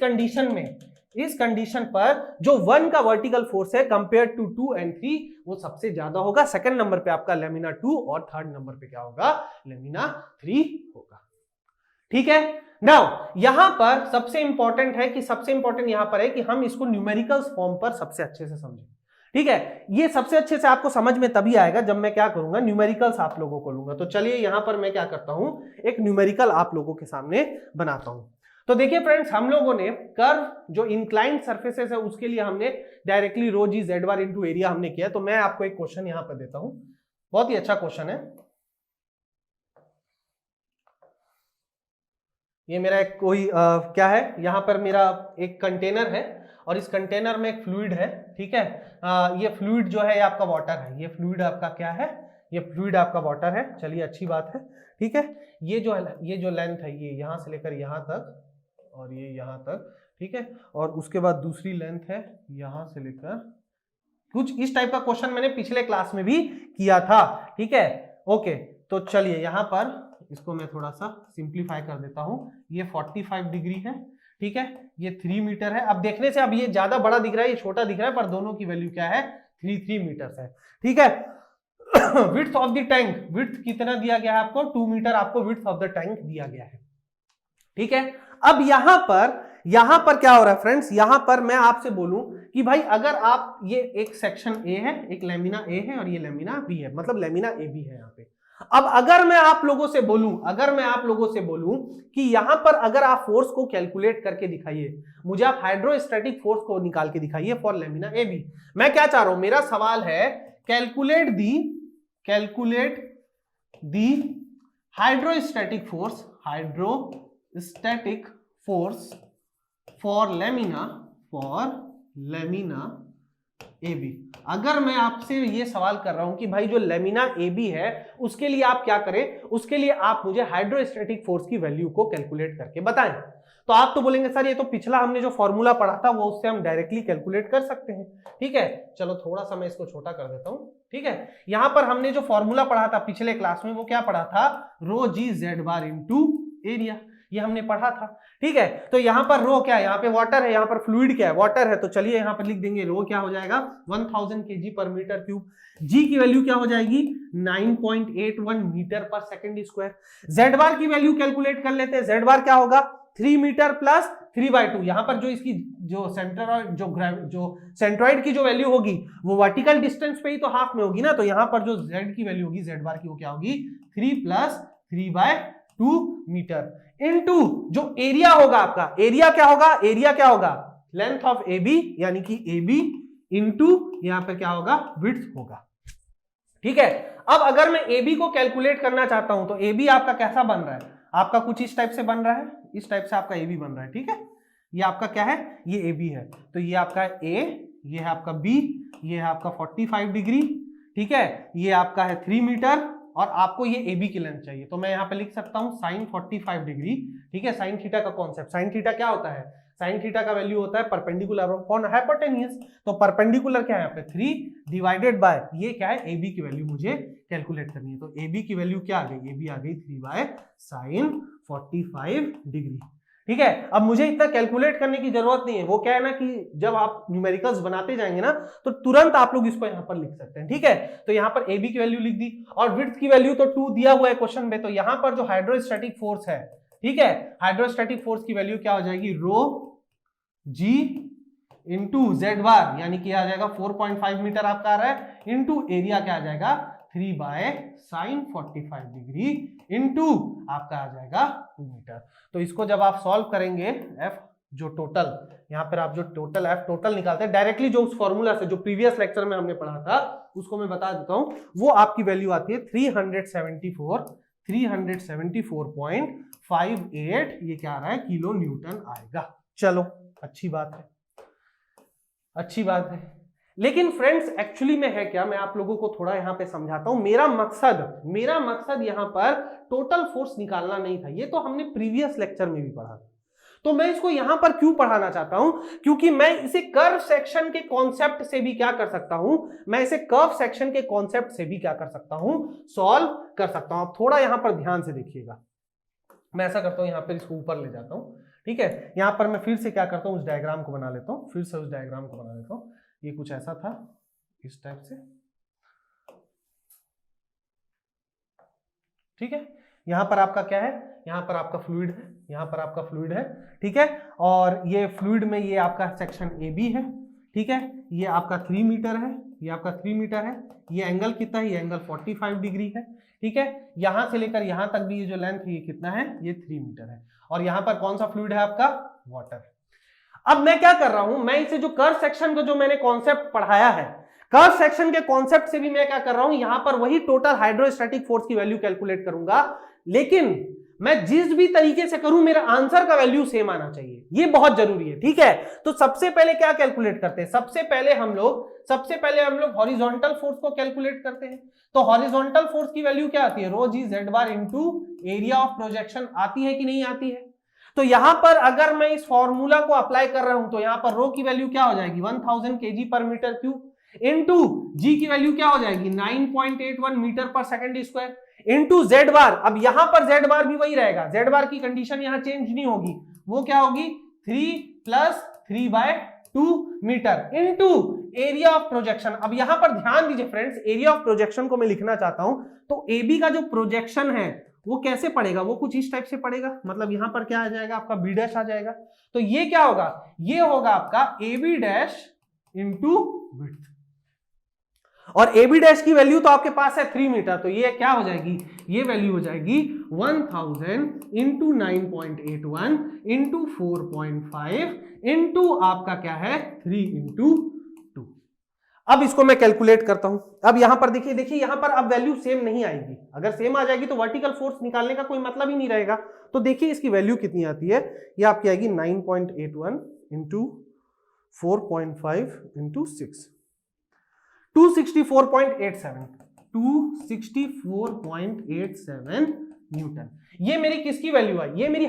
[SPEAKER 1] कंडीशन पर जो 1 का वर्टिकल फोर्स है कंपेयर टू 2 एंड 3 वो सबसे ज्यादा होगा। सेकंड नंबर पे आपका लेमिना 2 और थर्ड नंबर पे क्या होगा, लेमिना 3 होगा। ठीक है, नाउ यहां पर सबसे इंपॉर्टेंट यहां पर है कि हम इसको न्यूमेरिकल्स फॉर्म पर सबसे अच्छे से समझें। ठीक है, ये सबसे अच्छे से आपको समझ में तभी आएगा जब मैं क्या करूंगा, न्यूमेरिकल्स आप लोगों को लूंगा। तो चलिए यहां पर मैं क्या करता हूं, एक न्यूमेरिकल आप लोगों के सामने बनाता हूं। तो देखिए फ्रेंड्स, हम लोगों ने कर्व जो इंक्लाइंड सरफेसेस है उसके लिए हमने डायरेक्टली रो G Z bar into area हमने किया। तो मैं आपको एक क्वेश्चन यहां पर देता हूं, बहुत ही अच्छा क्वेश्चन है। ये मेरा एक कोई क्या है, यहां पर मेरा एक कंटेनर है और इस कंटेनर में एक फ्लूइड है। ठीक है, ये फ्लूइड जो है ये आपका वाटर है, ये फ्लूइड आपका क्या है, ये फ्लूइड आपका वाटर है। चलिए अच्छी बात है। ठीक है, ये जो लेंथ है ये यहां से लेकर यहां तक और ये यहां तक। ठीक है, और उसके बाद दूसरी लेंथ है यहां से लेकर, कुछ इस टाइप का क्वेश्चन मैंने पिछले क्लास में भी किया था। ठीक है, ओके, तो चलिए यहां पर इसको मैं थोड़ा सा सिंप्लीफाई कर देता हूं। ये 45 डिग्री है। ठीक है, ये 3 मीटर है। अब देखने से अब ये ज्यादा बड़ा दिख रहा है, ये छोटा दिख रहा है, पर दोनों की वैल्यू क्या है, 3 मीटर है। ठीक है, width of the tank, width कितना दिया गया है आपको, 2 मीटर आपको विड्थ ऑफ द टैंक दिया गया है। ठीक है, अब यहां पर क्या हो रहा है फ्रेंड्स, यहां पर मैं आपसे बोलूं कि भाई अगर आप, ये एक सेक्शन ए है, एक लेमिना ए है और ये लेमिना बी है, मतलब लेमिना ए बी है यहाँ पे। अब अगर मैं आप लोगों से बोलूं कि यहां पर अगर आप फोर्स को कैलकुलेट करके दिखाइए, मुझे आप हाइड्रोस्टैटिक फोर्स को निकाल के दिखाइए फॉर लेमिना ए बी। मैं क्या चाह रहा हूं, मेरा सवाल है calculate the hydrostatic force for lamina A B. अगर मैं आपसे ये सवाल कर रहा हूं कि भाई जो लेमिना ए बी है उसके लिए आप क्या करें, उसके लिए आप मुझे हाइड्रोस्टैटिक फोर्स की वैल्यू को कैलकुलेट करके बताएं। तो आप तो बोलेंगे सर ये तो पिछला हमने जो फॉर्मूला पढ़ा था वो उससे हम डायरेक्टली कैलकुलेट कर सकते हैं। ठीक है, चलो थोड़ा सा मैं इसको छोटा कर देता हूं। ठीक है, यहां पर हमने जो फॉर्मूला पढ़ा था पिछले क्लास में वो क्या पढ़ा था, रो G Z bar into area, ये हमने पढ़ा था। ठीक है, तो यहां पर रो क्या है, यहाँ पे वाटर है, यहाँ पर फ्लूइड क्या है, वाटर है। तो चलिए यहां पर लिख देंगे रो क्या हो जाएगा 1000 kg पर मीटर क्यूब। जी की वैल्यू क्या हो जाएगी 9.81 मीटर पर सेकंड स्क्वायर। जेड बार की वैल्यू कैलकुलेट कर लेते हैं, जेड बार क्या होगा 3 मीटर प्लस 3/2। यहां पर जो इसकी जो सेंट्रॉइड की जो वैल्यू होगी वो वर्टिकल डिस्टेंस पे ही तो हाफ में होगी ना, तो यहां पर जो जेड की वैल्यू होगी जेड बार की वो क्या होगी 3 प्लस 3/2 मीटर इनटू जो एरिया होगा आपका, एरिया क्या होगा लेंथ ऑफ ए बी, यानी कि ए बी इंटू यहां पर क्या होगा विड्थ होगा। ठीक है, अब अगर मैं ए बी को कैलकुलेट करना चाहता हूं तो ए बी आपका कैसा बन रहा है, आपका कुछ इस टाइप से बन रहा है, इस टाइप से आपका ए बी बन रहा है। ठीक है, ये आपका क्या है, ये ए बी है, तो ये आपका ए, ये है आपका बी, ये है आपका 45 डिग्री। ठीक है, ये आपका है 3 मीटर और आपको ये ए बी की लेंथ चाहिए, तो मैं यहां पे लिख सकता हूं साइन 45 डिग्री। ठीक है, साइन थीटा का कॉन्सेप्ट, साइन थीटा क्या होता है, साइन थीटा का वैल्यू होता है परपेंडिकुलर अपॉन हाइपोटेन्यूज। तो परपेंडिकुलर क्या है यहाँ पे 3 डिवाइडेड बाय ये क्या है ए बी की वैल्यू मुझे कैलकुलेट करनी है। तो ए बी की वैल्यू क्या आ गई, ए बी आ गई 3/sin 45 डिग्री। ठीक है, अब मुझे इतना कैलकुलेट करने की जरूरत नहीं है, वो क्या है ना कि जब आप न्यूमेरिकल्स बनाते जाएंगे ना तो तुरंत आप लोग इसको यहां पर लिख सकते हैं। ठीक है, तो यहां पर ए बी की वैल्यू लिख दी और विड्थ की वैल्यू तो 2 दिया हुआ है क्वेश्चन में, तो यहां पर जो हाइड्रोस्टैटिक फोर्स है, ठीक है, हाइड्रोस्टैटिक फोर्स की वैल्यू क्या हो जाएगी रो जी इंटू जेड बार, यानी कि आ जाएगा 4.5 मीटर आपका आ रहा है, इंटू एरिया क्या आ जाएगा 3/sin 45 डिग्री इंटू आपका आ जाएगा 2 मीटर। तो इसको जब आप सॉल्व करेंगे एफ जो टोटल, यहां पर आप जो टोटल एफ टोटल निकालते हैं डायरेक्टली जो उस फॉर्मूला से जो प्रीवियस लेक्चर में हमने पढ़ा था उसको मैं बता देता हूं, वो आपकी वैल्यू आती है 374.58, ये क्या आ रहा है किलो न्यूटन आएगा। चलो अच्छी बात है। लेकिन फ्रेंड्स एक्चुअली में है क्या, मैं आप लोगों को थोड़ा यहां पे समझाता हूं। मेरा मकसद यहां पर टोटल फोर्स निकालना नहीं था, ये तो हमने प्रीवियस लेक्चर में भी पढ़ा था। तो मैं इसको यहां पर क्यों पढ़ाना चाहता हूं, क्योंकि मैं इसे कर्व सेक्शन के कॉन्सेप्ट से भी क्या कर सकता हूं, सॉल्व कर सकता हूं। आप थोड़ा यहां पर ध्यान से देखिएगा, मैं ऐसा करता हूं यहां पर इसको ऊपर ले जाता हूं। ठीक है, यहां पर मैं फिर से क्या करता हूं, उस डायग्राम को बना लेता हूं, ये कुछ ऐसा था इस टाइप से। ठीक है, यहां पर आपका क्या है, यहां पर आपका फ्लूइड है, ठीक है, और ये फ्लूइड में ये आपका सेक्शन ए बी है। ठीक है, ये आपका 3 मीटर है, ये एंगल कितना है, ये एंगल 45 डिग्री है। ठीक है, यहां से लेकर यहां तक भी ये जो लेंथ है ये कितना है, ये 3 मीटर है, और यहां पर कौन सा फ्लूइड है आपका, वाटर। अब मैं क्या कर रहा हूं, मैं इसे जो कर्व सेक्शन को जो मैंने कॉन्सेप्ट पढ़ाया है, कर्व सेक्शन के कॉन्सेप्ट से भी मैं क्या कर रहा हूं, यहां पर वही टोटल हाइड्रोस्टैटिक फोर्स की वैल्यू कैलकुलेट करूंगा, लेकिन मैं जिस भी तरीके से करूं मेरा आंसर का वैल्यू सेम आना चाहिए, ये बहुत जरूरी है। ठीक है, तो सबसे पहले क्या कैलकुलेट करते हैं, सबसे पहले हम लोग हॉरिजॉन्टल फोर्स को कैलकुलेट करते हैं। तो हॉरिजॉन्टल फोर्स की वैल्यू क्या आती है, rho G Z bar into area of projection, आती है कि नहीं आती है। तो यहां पर अगर मैं इस फॉर्मूला को अप्लाई कर रहा हूं तो यहां पर रो की वैल्यू क्या हो जाएगी 1000 kg पर मीटर क्यूब, इनटू जी की वैल्यू क्या हो जाएगी 9.81 मीटर पर सेकंड स्क्वायर, इनटू जेड बार। अब यहां पर जेड बार भी वही रहेगा, जेड बार की कंडीशन यहां चेंज नहीं होगी, वो क्या होगी 3 plus 3/2 metre into area of projection. अब यहां पर ध्यान दीजिए फ्रेंड्स, एरिया ऑफ प्रोजेक्शन को मैं लिखना चाहता हूं तो AB का जो प्रोजेक्शन है वो कैसे पड़ेगा, वो कुछ इस टाइप से पड़ेगा। मतलब यहां पर क्या आ जाएगा, आपका B डैश आ जाएगा। तो ये क्या होगा, ये होगा आपका AB डैश इंटू विड्थ, और AB डैश की वैल्यू तो आपके पास है 3 मीटर, तो ये क्या हो जाएगी, ये वैल्यू हो जाएगी 1000 इंटू 9.81 इंटू 4.5 इंटू आपका क्या है 3 इंटू 2। अब इसको मैं कैलकुलेट करता हूं। अब यहां पर देखिए यहां पर अब वैल्यू सेम नहीं आएगी। अगर सेम आ जाएगी तो वर्टिकल फोर्स निकालने का कोई मतलब ही नहीं रहेगा। तो देखिए इसकी वैल्यू कितनी आती है, ये आपकी आएगी 9.81 इंटू 4.5 इंटू 6, 264.87 न्यूटन। ये मेरी किसकी वैल्यू है, ये मेरी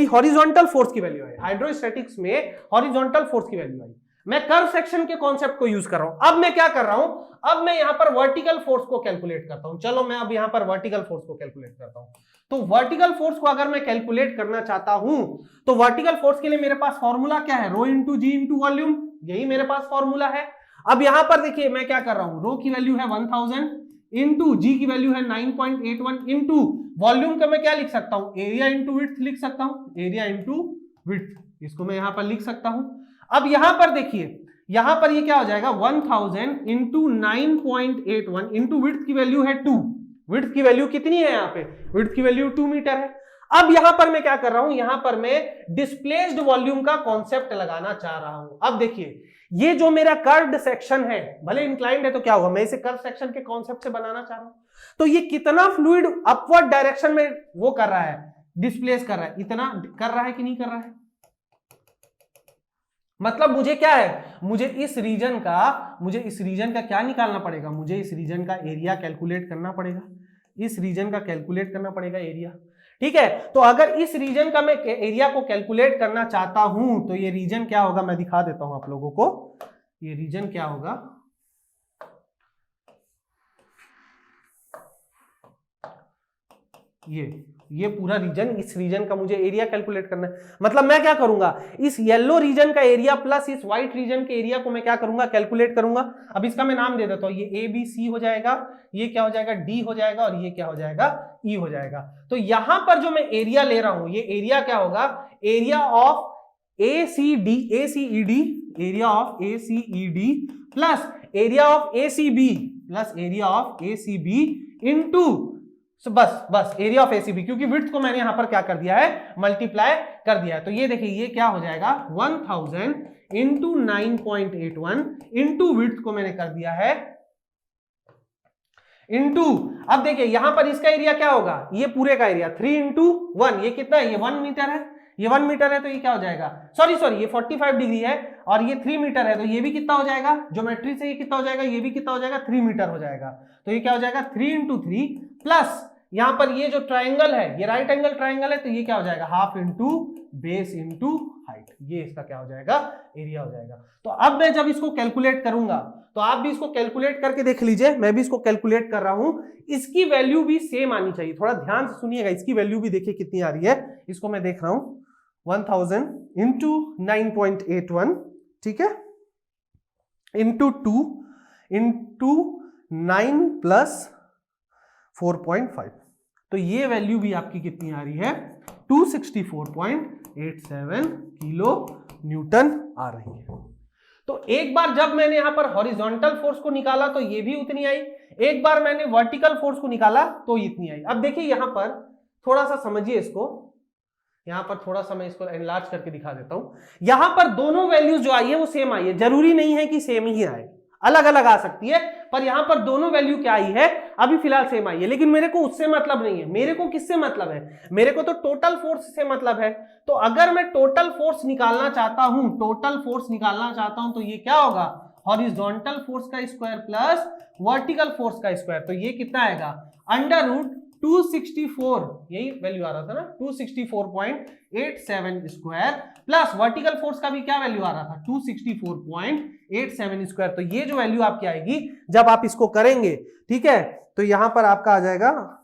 [SPEAKER 1] हॉरिजॉन्टल फोर्स की वैल्यू है। हाइड्रोस्टैटिक्स में हॉरिजॉन्टल फोर्स की वैल्यू आई। मैं कर्व सेक्शन के कॉन्सेप्ट को यूज कर रहा हूं। अब मैं क्या कर रहा हूं, अब मैं यहां पर वर्टिकल फोर्स को कैलकुलेट करता हूं। चलो मैं अब यहां पर वर्टिकल फोर्स को कैलकुलेट करता हूं। तो वर्टिकल फोर्स को अगर मैं कैलकुलेट करना चाहता हूं तो वर्टिकल फोर्स के लिए मेरे पास फॉर्मूला क्या है, rho into G into volume, यही मेरे पास फॉर्मूला है। अब यहां पर देखिए मैं क्या कर रहा हूं, रो की वैल्यू है 1000 इंटू जी की वैल्यू है 9.81 इंटू वॉल्यूम का मैं क्या लिख सकता हूं, एरिया इंटू विड्थ लिख सकता हूं, एरिया इंटू विड्थ, इसको मैं यहां पर लिख सकता हूं। अब यहां पर देखिए, यहां पर ये क्या हो जाएगा 1000 इंटू 9.81 इंटू विड्थ की वैल्यू है 2। विड्थ की वैल्यू कितनी है, यहां पे विड्थ की वैल्यू 2 मीटर है। अब यहां पर मैं क्या कर रहा हूं, यहां पर मैं डिस्प्लेस्ड वॉल्यूम का कॉन्सेप्ट लगाना चाह रहा हूं। अब देखिए ये जो मेरा कर्व्ड सेक्शन है, भले इंक्लाइंड है तो क्या हुआ, मैं इसे कर्व सेक्शन के कॉन्सेप्ट से बनाना चाह रहा हूं। तो ये कितना फ्लूइड अपवर्ड डायरेक्शन में वो कर रहा है, डिस्प्लेस कर रहा है, इतना कर रहा है कि नहीं कर रहा है। मतलब मुझे क्या है, मुझे इस रीजन का क्या निकालना पड़ेगा, मुझे इस रीजन का एरिया कैलकुलेट करना पड़ेगा, इस रीजन का कैलकुलेट करना पड़ेगा एरिया। ठीक है, तो अगर इस रीजन का मैं एरिया को कैलकुलेट करना चाहता हूं तो ये रीजन क्या होगा, मैं दिखा देता हूं आप लोगों को। ये रीजन क्या होगा, ये पूरा रीजन, इस रीजन का मुझे एरिया कैलकुलेट करना है। मतलब मैं क्या करूंगा, इस येलो रीजन का एरिया प्लस इस व्हाइट रीजन के एरिया को मैं क्या करूंगा, कैलकुलेट करूंगा। अब इसका मैं नाम दे देता हूं, ये ए बी सी हो जाएगा, ये क्या हो जाएगा डी हो जाएगा, और ये क्या हो जाएगा ई हो जाएगा। तो यहां पर जो मैं एरिया ले रहा हूं, ये एरिया क्या होगा, area of ACD, area of ACED plus area of ACB plus area of ACB into बस एरिया ऑफ ACB, क्योंकि विड्थ को मैंने यहां पर क्या कर दिया है, मल्टीप्लाई कर दिया है। तो ये देखिए ये क्या हो जाएगा 1000 इंटू 9.81 इंटू विड्थ को मैंने कर दिया है इंटू, अब देखिए यहां पर इसका एरिया क्या होगा, ये पूरे का एरिया 3 इंटू 1, ये कितना है, ये 1 मीटर है, ये 1 मीटर है, तो ये क्या हो जाएगा, सॉरी ये 45 डिग्री है, और ये 3 मीटर है, तो ये भी कितना हो जाएगा, ज्योमेट्री से ये कितना हो जाएगा, ये भी कितना हो जाएगा 3 मीटर हो जाएगा। तो ये क्या हो जाएगा 3 इंटू 3 प्लस यहां पर ये जो ट्राइंगल है, ये राइट एंगल ट्राइंगल है, तो ये क्या हो जाएगा half into base into height, ये इसका क्या हो जाएगा, एरिया हो जाएगा। तो अब मैं जब इसको कैलकुलेट करूंगा तो आप भी इसको कैलकुलेट करके देख लीजिए, मैं भी इसको कैलकुलेट कर रहा हूं, इसकी वैल्यू भी सेम आनी चाहिए। थोड़ा ध्यान से सुनिएगा, इसकी वैल्यू भी देखिए कितनी आ रही है, इसको मैं देख रहा हूं 1000 इंटू 9.81, ठीक है, इंटू 2 इंटू 9 प्लस 4.5, तो ये वैल्यू भी आपकी कितनी आ रही है 264.87 किलो न्यूटन आ रही है। तो एक बार जब मैंने यहां पर हॉरिजॉन्टल फोर्स को निकाला तो ये भी उतनी आई, एक बार मैंने वर्टिकल फोर्स को निकाला तो इतनी आई। अब देखिए यहां पर थोड़ा सा समझिए इसको, यहां पर थोड़ा सा मैं इसको एनलार्ज करके दिखा देता हूं। यहां पर दोनों वैल्यूज जो आई है वो सेम आई है, जरूरी नहीं है कि सेम ही आए, अलग अलग आ सकती है, पर यहां पर दोनों वैल्यू क्या आई है, अभी फिलहाल सेम आई है। लेकिन मेरे को उससे मतलब नहीं है, मेरे को किससे मतलब है, मेरे को तो टोटल फोर्स से मतलब है। तो अगर मैं टोटल फोर्स निकालना चाहता हूं, तो ये क्या होगा, हॉरिजॉन्टल फोर्स का स्क्वायर प्लस वर्टिकल फोर्स का स्क्वायर, तो ये कितना आएगा अंडर रूट 264, यही वैल्यू आ रहा था ना 264.87 स्क्वायर प्लस वर्टिकल फोर्स का भी क्या वैल्यू आ रहा था 264.87 स्क्वायर। तो ये जो वैल्यू आपकी आएगी जब आप इसको करेंगे, ठीक है, तो यहां पर आपका आ जाएगा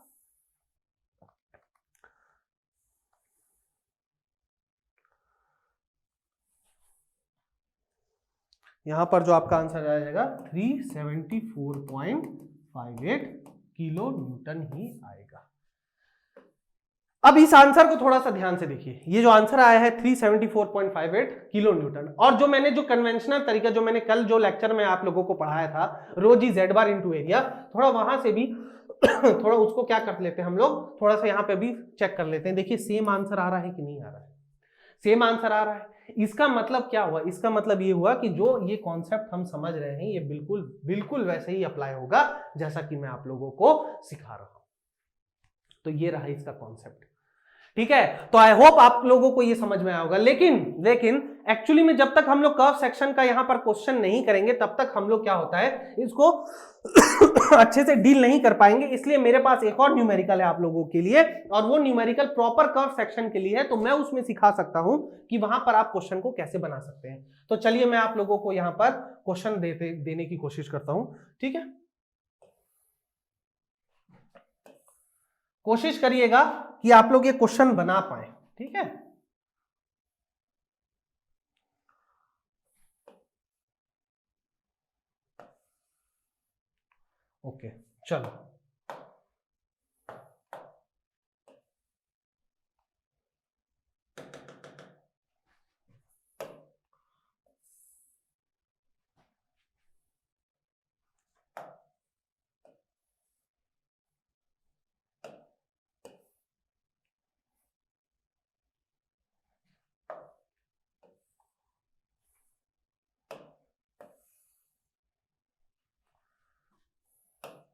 [SPEAKER 1] यहां पर जो आपका आंसर आ जाएगा 374.58 किलो न्यूटन ही आएगा। अब इस आंसर को थोड़ा सा ध्यान से देखिए, ये जो आंसर आया है 374.58 किलो न्यूटन, और जो मैंने जो कन्वेंशनल तरीका जो मैंने कल जो लेक्चर में आप लोगों को पढ़ाया था रो G Z bar into area, थोड़ा वहां से भी थोड़ा उसको क्या कर लेते हैं हम लोग, थोड़ा सा यहाँ पे भी चेक कर लेते हैं। देखिए सेम आंसर आ रहा है कि नहीं आ रहा है, सेम आंसर आ रहा है। इसका मतलब क्या हुआ, इसका मतलब ये हुआ कि जो ये कॉन्सेप्ट हम समझ रहे हैं ये बिल्कुल बिल्कुल वैसे ही अप्लाई होगा जैसा कि मैं आप लोगों को सिखा रहा हूं। तो ये रहा इसका कॉन्सेप्ट, ठीक है। तो आई होप आप लोगों को ये समझ में आया होगा। लेकिन एक्चुअली में जब तक हम लोग कर्व सेक्शन का यहां पर क्वेश्चन नहीं करेंगे तब तक हम लोग क्या होता है इसको अच्छे से डील नहीं कर पाएंगे। इसलिए मेरे पास एक और न्यूमेरिकल है आप लोगों के लिए, और वो न्यूमेरिकल प्रॉपर कर्व सेक्शन के लिए है, तो मैं उसमें सिखा सकता हूं कि वहां पर आप क्वेश्चन को कैसे बना सकते हैं। तो चलिए मैं आप लोगों को यहां पर क्वेश्चन देने की कोशिश करता हूं, ठीक है। कोशिश करिएगा कि आप लोग ये क्वेश्चन बना पाए, ठीक है। ओके चलो,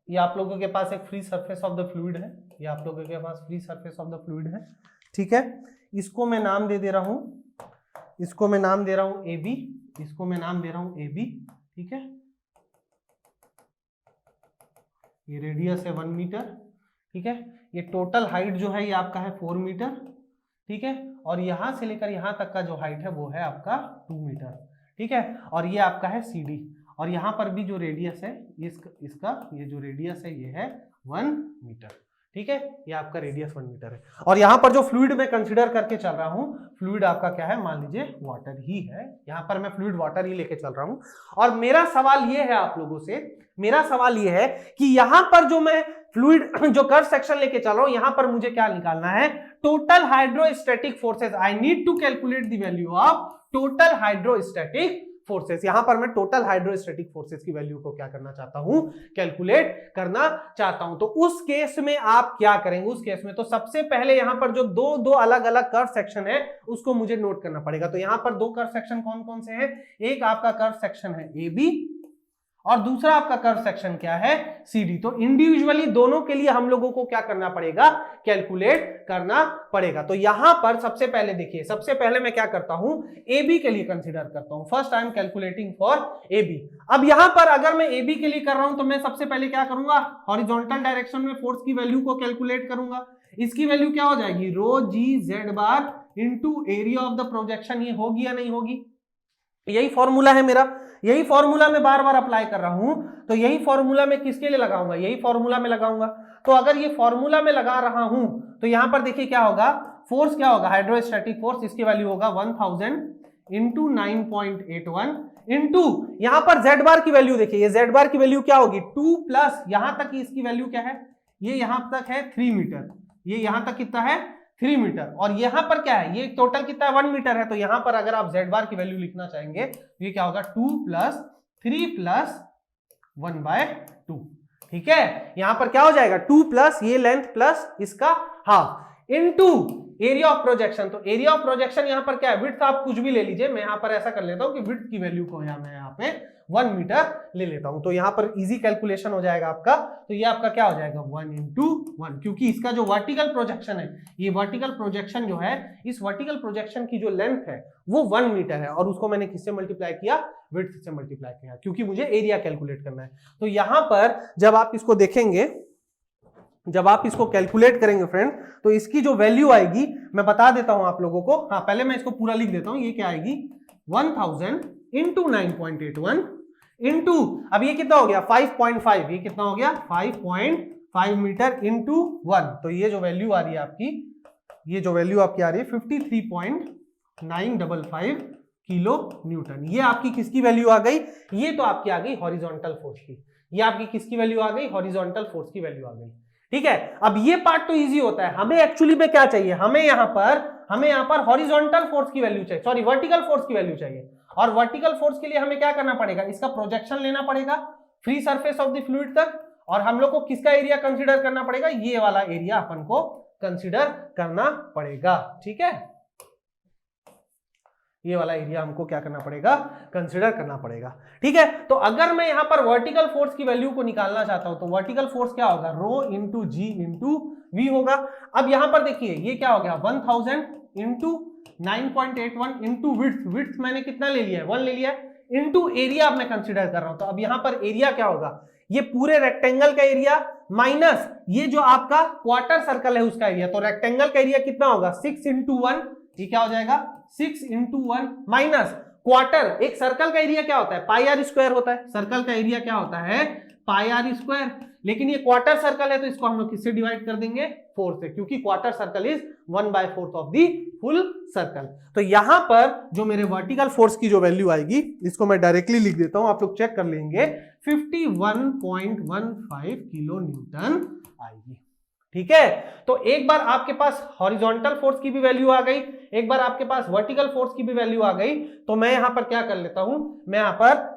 [SPEAKER 1] ये आप लोगों के पास एक free surface of the fluid है, ये आप लोगों के पास free surface of the fluid है, ठीक है। इसको मैं नाम दे रहा हूं, इसको मैं नाम दे रहा हूं ए बी, इसको मैं नाम दे रहा हूं ए बी, ठीक है। ये रेडियस है 1 मीटर, ठीक है। ये टोटल हाइट जो है ये आपका है 4 मीटर, ठीक है। और यहां से लेकर यहां तक का जो हाइट है वो है आपका 2 मीटर, ठीक है। और ये आपका है सी डी, और यहां पर भी जो रेडियस है इसका ये जो रेडियस है ये है 1 मीटर, ठीक है। ये आपका रेडियस 1 मीटर है। और यहां पर जो फ्लूइड में कंसीडर करके चल रहा हूं, फ्लूइड आपका क्या है, मान लीजिए वाटर ही है, यहां पर मैं फ्लूइड वाटर ही लेके चल रहा हूं। और मेरा सवाल ये है आप लोगों से, मेरा सवाल ये है कि यहां पर जो मैं फ्लूइड जो कर्व सेक्शन लेके चल रहा हूं, यहां पर मुझे क्या निकालना है, total hydrostatic forces. I need to calculate the value of total hydrostatic forces. यहां पर मैं टोटल हाइड्रोस्टैटिक फोर्सेस की वैल्यू को क्या करना चाहता हूं, कैलकुलेट करना चाहता हूं। तो उस केस में आप क्या करेंगे, उस केस में तो सबसे पहले यहां पर जो दो अलग अलग कर्व सेक्शन है उसको मुझे नोट करना पड़ेगा। तो यहां पर दो कर्व सेक्शन कौन कौन से हैं, एक आपका कर्व सेक्शन है ए बी और दूसरा आपका कर्व सेक्शन क्या है, सी डी। तो इंडिविजुअली दोनों के लिए हम लोगों को क्या करना पड़ेगा, कैलकुलेट करना पड़ेगा। तो यहां पर सबसे पहले देखिए, सबसे पहले मैं क्या करता हूं, ए बी के लिए कंसीडर करता हूं। First I am calculating for A B. अब यहां पर अगर मैं ए बी के लिए कर रहा हूं तो मैं सबसे पहले क्या करूंगा, हॉरिजॉन्टल डायरेक्शन में फोर्स की वैल्यू को कैलकुलेट करूंगा। इसकी वैल्यू क्या हो जाएगी, rho G Z bar into area of the projection. ये होगी या नहीं होगी, यही फॉर्मूला है मेरा, यही फॉर्मूला मैं बार बार अप्लाई कर रहा हूं। तो यही फॉर्मूला मैं किसके लिए लगाऊंगा, यही फॉर्मूला में लगाऊंगा। तो अगर ये फॉर्मूला में लगा रहा हूं तो यहां पर देखिए क्या होगा, फोर्स क्या होगा, हाइड्रोस्टैटिक फोर्स, इसकी वैल्यू होगा 1000 इंटू 9.81 इंटू यहां पर जेड बार की वैल्यू देखिए, ये जेड बार की वैल्यू क्या होगी 2 प्लस यहां तक इसकी वैल्यू क्या है, ये यहां तक है 3 मीटर, ये यहां तक कितना है 3 मीटर, और यहां पर क्या है, ये टोटल कितना है 1 मीटर है। तो यहां पर अगर आप जेड बार की वैल्यू लिखना चाहेंगे तो ये क्या होगा 2 प्लस 3 प्लस 1/2, ठीक है। यहां पर क्या हो जाएगा 2 प्लस ये लेंथ प्लस इसका half into area of projection. तो एरिया ऑफ प्रोजेक्शन यहां पर क्या है, विड्थ आप कुछ भी ले लीजिए, मैं यहां पर ऐसा कर लेता हूं कि विड्थ की वैल्यू को मैं यहां पे 1 मीटर ले लेता हूं। तो यहां पर इजी कैलकुलेशन हो जाएगा आपका। तो ये आपका क्या हो जाएगा 1 इंटू 1, क्योंकि इसका जो वर्टिकल प्रोजेक्शन है, ये वर्टिकल प्रोजेक्शन जो है, इस वर्टिकल प्रोजेक्शन की जो लेंथ है वो 1 मीटर है, और उसको मैंने किससे मल्टीप्लाई किया, विड्थ से मल्टीप्लाई किया, क्योंकि मुझे एरिया कैलकुलेट करना है। तो यहां पर जब आप इसको देखेंगे, जब आप इसको कैलकुलेट करेंगे फ्रेंड, तो इसकी जो वैल्यू आएगी मैं बता देता हूं आप लोगों को। हाँ पहले मैं इसको पूरा लिख देता हूं, ये क्या आएगी 1000 इंटू 9.81 इंटू, अब ये कितना हो गया 5.5, ये कितना हो गया 5.5 मीटर इंटू 1। तो ये जो वैल्यू आ रही है आपकी, ये जो वैल्यू आपकी आ रही है 53.955 किलो न्यूटन। ये आपकी किसकी वैल्यू आ गई? ये तो आपकी आ गई हॉरिजॉन्टल फोर्स की। ये आपकी किसकी वैल्यू आ गई? हॉरिजॉन्टल फोर्स की वैल्यू आ गई। ठीक है, अब ये पार्ट तो इजी होता है। हमें एक्चुअली में क्या चाहिए? हमें यहाँ पर हॉरिजॉन्टल फोर्स की वैल्यू चाहिए, सॉरी वर्टिकल फोर्स की वैल्यू चाहिए। और वर्टिकल फोर्स के लिए हमें क्या करना पड़ेगा? इसका प्रोजेक्शन लेना पड़ेगा free surface of the fluid तक। और हम लोग को किसका एरिया कंसीडर करना पड़ेगा? ये वाला एरिया अपन को कंसीडर करना पड़ेगा। ठीक है, ये वाला एरिया हमको क्या करना पड़ेगा? कंसीडर करना पड़ेगा। ठीक है, तो अगर मैं यहां पर वर्टिकल फोर्स की वैल्यू को निकालना चाहता हूं तो वर्टिकल फोर्स क्या होगा? रो इंटू जी इंटू वी होगा। अब यहां पर देखिए ये क्या हो गया? 1000 इंटू 9.81 इंटू विड्थ। विड्थ मैंने कितना ले लिया है? 1 ले लिया है। इंटू एरिया अब मैं कंसीडर कर रहा हूं, तो अब यहां पर एरिया क्या होगा? ये पूरे रेक्टेंगल का एरिया माइनस ये जो आपका क्वार्टर सर्कल है उसका एरिया। तो रेक्टेंगल का एरिया कितना होगा? 6 इंटू 1, ये क्या हो जाएगा? 6 इंटू 1 माइनस क्वार्टर। एक सर्कल का एरिया क्या होता है? पाई आर स्क्वायर होता है। सर्कल का एरिया क्या होता है? पाई आर स्क्वायर। लेकिन ये क्वार्टर सर्कल है तो इसको हम लोग किससे डिवाइड कर देंगे? 4 से, क्योंकि quarter circle is 1/4 of the full circle. तो यहां पर जो मेरे वर्टिकल फोर्स की जो वैल्यू आएगी, इसको मैं डायरेक्टली लिख देता हूं, आप लोग चेक कर लेंगे, 51.15 किलो न्यूटन आएगी। ठीक है, तो एक बार आपके पास हॉरिजॉन्टल फोर्स की भी वैल्यू आ गई, एक बार आपके पास वर्टिकल फोर्स की भी वैल्यू आ गई, तो मैं यहां पर क्या कर लेता हूं? मैं यहां पर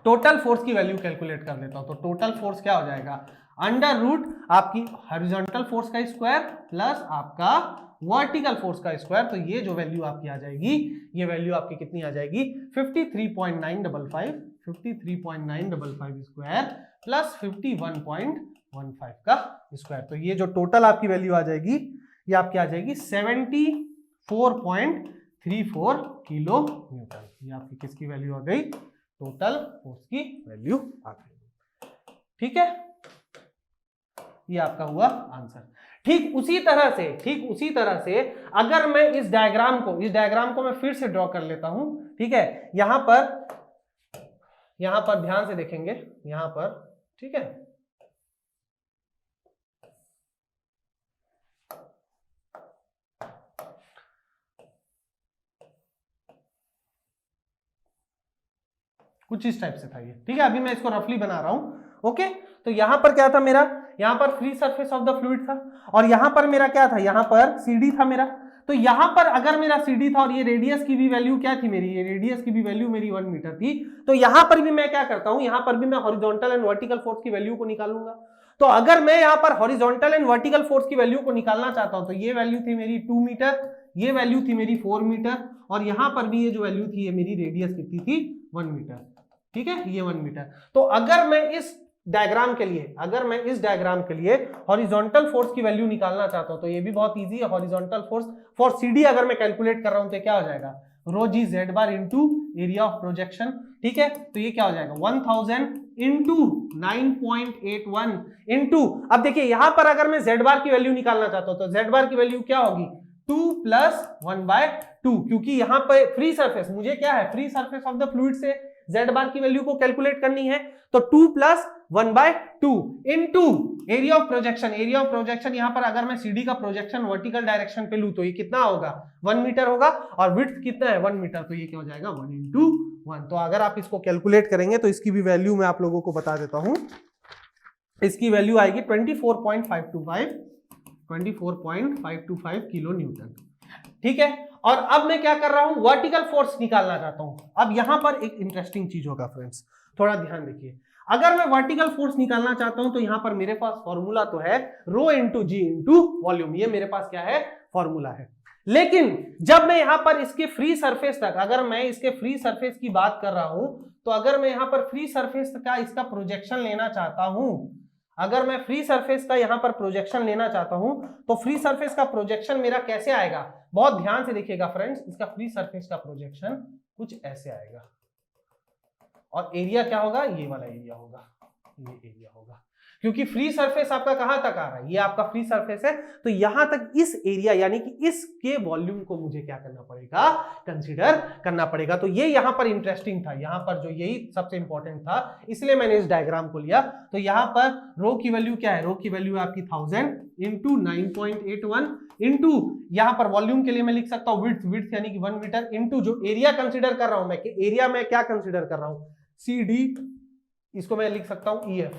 [SPEAKER 1] टोटल फोर्स की वैल्यू कैलकुलेट कर लेता हूं। तो टोटल फोर्स क्या हो जाएगा? अंडर रूट आपकी हॉरिजॉन्टल फोर्स का स्क्वायर प्लस आपका वर्टिकल फोर्स का स्क्वायर। तो ये जो वैल्यू आपकी आ जाएगी, ये वैल्यू आपकी कितनी आ जाएगी? 53.955 स्क्वायर प्लस 51.15 का स्क्वायर। तो ये जो टोटल आपकी वैल्यू आ जाएगी, ये आपकी आ जाएगी 74.34 किलो न्यूटन। ये आपकी किसकी वैल्यू आ गई? टोटल फोर्स की वैल्यू आ गई। ठीक है, ये आपका हुआ आंसर। ठीक उसी तरह से अगर मैं इस डायग्राम को मैं फिर से ड्रॉ कर लेता हूं। ठीक है, यहां पर ध्यान से देखेंगे, यहां पर, ठीक है, कुछ इस टाइप से था ये। ठीक है, अभी मैं इसको रफली बना रहा हूं। ओके, तो यहां पर क्या था मेरा? यहां पर free surface of the fluid था, और यहां पर मेरा क्या था? यहां पर सीडी था मेरा। तो यहां पर अगर मेरा सीडी था और ये रेडियस की भी वैल्यू क्या थी मेरी? ये रेडियस की भी वैल्यू मेरी 1 मीटर थी। तो यहां पर भी मैं क्या करता हूं? यहां पर भी मैं हॉरिजॉन्टल एंड वर्टिकल फोर्स की वैल्यू को निकालूंगा। तो अगर मैं यहां पर हॉरिजॉन्टल एंड वर्टिकल फोर्स की वैल्यू को निकालना चाहता हूं, तो ये वैल्यू थी मेरी 2 मीटर, ये वैल्यू थी मेरी 4 मीटर, और यहां पर भी ये जो वैल्यू थी, ये मेरी रेडियस कितनी थी? 1 मीटर। ठीक है, ये 1 मीटर। तो अगर मैं इस डायग्राम के लिए हॉरिजॉन्टल फोर्स की वैल्यू निकालना चाहता हूं, तो ये भी बहुत इजी है। हॉरिजॉन्टल फोर्स फॉर सीडी अगर मैं कैलकुलेट कर रहा हूं तो क्या हो जाएगा? Rho G Z bar into area of projection. ठीक है, तो ये क्या हो जाएगा? 1000 इंटू 9.81 इंटू, अब देखिए यहां पर अगर मैं जेड बार की वैल्यू निकालना चाहता हूं तो जेड बार की वैल्यू क्या होगी? 2 प्लस 1/2, क्योंकि यहां पर फ्री सरफेस, मुझे क्या है? Free surface of the fluid से जेड बार की वैल्यू को कैलकुलेट करनी है। तो 2 plus 1/2 into area of projection. Area of projection यहां पर अगर मैं सीडी का प्रोजेक्शन वर्टिकल डायरेक्शन पे लूं तो ये कितना होगा? 1 मीटर होगा, और विड्थ कितना है? 1 मीटर। तो ये क्या हो जाएगा? 1 इंटू 1। तो अगर आप इसको कैलकुलेट करेंगे तो इसकी भी वैल्यू मैं आप लोगों को बता देता हूं। इसकी वैल्यू आएगी 24.525 किलो न्यूटन। ठीक है, और अब मैं क्या कर रहा हूं? वर्टिकल फोर्स निकालना चाहता हूं। अब यहां पर एक इंटरेस्टिंग चीज होगा फ्रेंड्स, थोड़ा ध्यान देखिए। अगर मैं वर्टिकल फोर्स निकालना चाहता हूं तो यहां पर मेरे पास फॉर्मूला तो है rho into G into volume. ये मेरे पास क्या है? फॉर्मूला है। लेकिन जब मैं यहां पर इसके फ्री सरफेस तक, अगर मैं इसके फ्री सरफेस की बात कर रहा हूं, तो अगर मैं यहां पर फ्री सरफेस का इसका प्रोजेक्शन लेना चाहता हूं, अगर मैं फ्री सरफेस का यहां पर प्रोजेक्शन लेना चाहता हूं, तो फ्री सरफेस का प्रोजेक्शन मेरा कैसे आएगा? बहुत ध्यान से देखिएगा फ्रेंड्स, इसका फ्री सरफेस का प्रोजेक्शन कुछ ऐसे आएगा, और एरिया क्या होगा? ये वाला एरिया होगा, ये एरिया होगा, क्योंकि फ्री सरफेस आपका कहां तक आ रहा है, ये आपका फ्री सरफेस है, तो यहां तक इस एरिया यानी कि इसके वॉल्यूम को मुझे क्या करना पड़ेगा, कंसीडर करना पड़ेगा। तो ये यहां पर इंटरेस्टिंग था, यहां पर जो यही सबसे इंपॉर्टेंट था, इसलिए मैंने इस डायग्राम को लिया। तो यहां पर रो की वैल्यू क्या है, रो की वैल्यू आपकी 1000 इंटू 9.81 इंटू यहां पर वॉल्यूम के लिए मैं लिख सकता हूं विड्थ, विड्थ यानी कि 1 मीटर, इंटू जो एरिया कंसीडर कर रहा हूं मैं, एरिया में क्या कंसीडर कर रहा हूं, CD, इसको मैं लिख सकता हूं EF,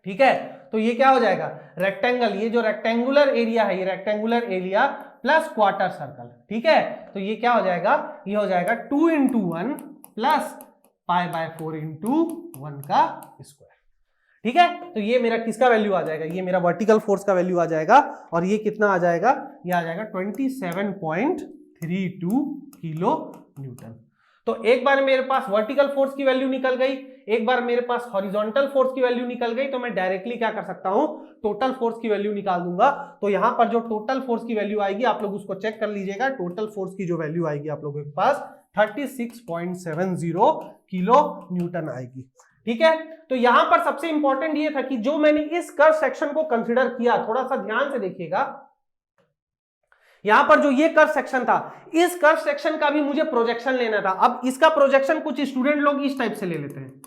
[SPEAKER 1] ठीक है। तो ये क्या हो जाएगा, रेक्टेंगल, ये जो रेक्टेंगुलर एरिया है, ये rectangular area plus quarter circle, ठीक है। तो ये क्या हो जाएगा, ये हो जाएगा 2 इंटू 1 प्लस π/4 इंटू 1 का स्क्वायर, ठीक है। तो ये मेरा किसका वैल्यू आ जाएगा, ये मेरा वर्टिकल फोर्स का वैल्यू आ जाएगा, और ये कितना आ जाएगा, ये आ जाएगा 27.32 किलो न्यूटन। तो एक बार मेरे पास वर्टिकल फोर्स की वैल्यू निकल गई, एक बार मेरे पास हॉरिजॉन्टल फोर्स की वैल्यू निकल गई, तो मैं डायरेक्टली क्या कर सकता हूं, टोटल फोर्स की वैल्यू निकाल दूंगा। तो यहां पर जो टोटल फोर्स की वैल्यू आएगी, आप लोग उसको चेक कर लीजिएगा, टोटल फोर्स की जो वैल्यू आएगी आप लोगों के पास 36.70 किलो न्यूटन आएगी, ठीक है। तो यहां पर सबसे इंपॉर्टेंट ये था कि जो मैंने इस कर्व सेक्शन को कंसीडर किया, थोड़ा सा ध्यान से देखिएगा, यहां पर जो ये कर्व सेक्शन था, इस कर्व सेक्शन का भी मुझे प्रोजेक्शन लेना था। अब इसका प्रोजेक्शन कुछ स्टूडेंट लोग इस टाइप से ले लेते हैं,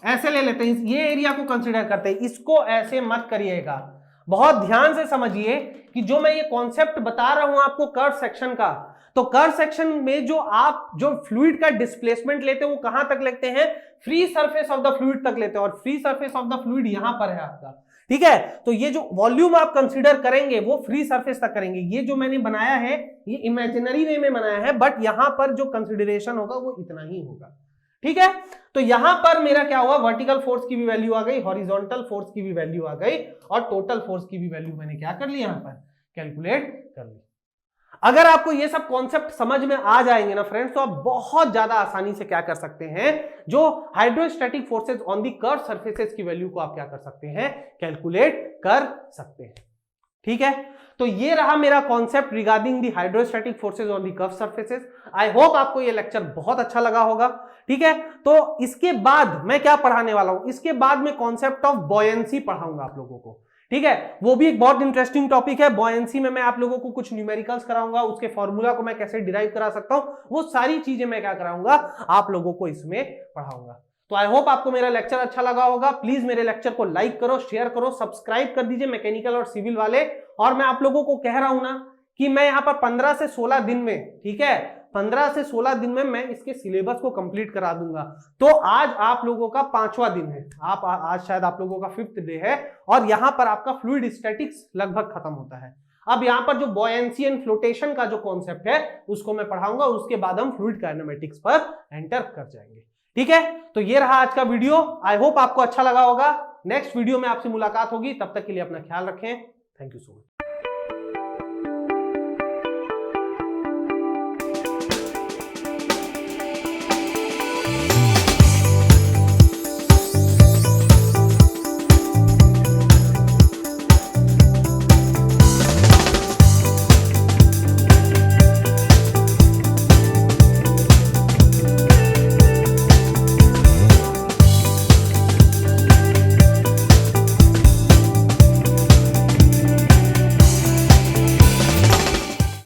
[SPEAKER 1] ऐसे ले लेते हैं, ये एरिया को कंसीडर करते हैं, इसको ऐसे मत करिएगा, बहुत ध्यान से समझिए कि जो मैं ये कॉन्सेप्ट बता रहा हूं आपको कर्व सेक्शन का, तो कर्व सेक्शन में जो आप जो फ्लूइड का डिस्प्लेसमेंट लेते हैं वो कहां तक लेते हैं, free surface of the fluid तक लेते हैं, और free surface of the fluid यहां पर है आपका, ठीक है। तो ये जो वॉल्यूम आप कंसीडर करेंगे वो फ्री सरफेस तक करेंगे। ये जो मैंने बनाया है ये इमेजिनरी वे में बनाया है, बट यहां पर जो कंसीडरेशन होगा वो इतना ही होगा, ठीक है। तो यहां पर मेरा क्या हुआ, वर्टिकल फोर्स की भी वैल्यू आ गई, हॉरिजॉन्टल फोर्स की भी वैल्यू आ गई, और टोटल फोर्स की भी वैल्यू मैंने क्या कर ली, यहां पर कैलकुलेट कर ली। अगर आपको ये सब कॉन्सेप्ट समझ में आ जाएंगे ना फ्रेंड्स, तो आप बहुत ज्यादा आसानी से क्या कर सकते हैं, जो hydrostatic forces on the curve surfaces की वैल्यू को आप क्या कर सकते हैं, कैलकुलेट कर सकते हैं, ठीक है। तो ये रहा मेरा concept regarding the hydrostatic forces on the curve surfaces. I hope आपको ये लेक्चर बहुत अच्छा लगा होगा, ठीक है। तो इसके बाद मैं क्या पढ़ाने वाला हूं, इसके बाद मैं कॉन्सेप्ट ऑफ बॉयंसी पढ़ाऊंगा आप लोगों को, ठीक है। वो भी एक बहुत इंटरेस्टिंग टॉपिक है। बॉयंसी में मैं आप लोगों को कुछ न्यूमेरिकल्स कराऊंगा, उसके फॉर्मूला को मैं कैसे डिराइव करा सकता हूं, वो सारी चीजें मैं क्या कराऊंगा, आप लोगों को इसमें पढ़ाऊंगा। तो आई होप आपको मेरा लेक्चर अच्छा लगा होगा। प्लीज मेरे लेक्चर को लाइक करो, शेयर करो, सब्सक्राइब कर दीजिए मैकेनिकल और सिविल वाले। और मैं आप लोगों को कह रहा हूं ना कि मैं यहाँ पर 15 से 16 दिन में, ठीक है, 15 से 16 दिन में मैं इसके सिलेबस को कंप्लीट करा दूंगा। तो आज आप लोगों का 5वां दिन है, आज शायद आप लोगों का 5th डे है, और यहां पर आपका फ्लूइड स्टैटिक्स लगभग खत्म होता है। अब यहां पर जो बॉयंसी एंड फ्लोटेशन का जो कॉन्सेप्ट है उसको मैं पढ़ाऊंगा, उसके बाद हम फ्लूइड काइनेमेटिक्स पर एंटर कर जाएंगे, ठीक है। तो ये रहा आज का वीडियो, आई होप आपको अच्छा लगा होगा। नेक्स्ट वीडियो में आपसे मुलाकात होगी, तब तक के लिए अपना ख्याल रखें। Thank you so much.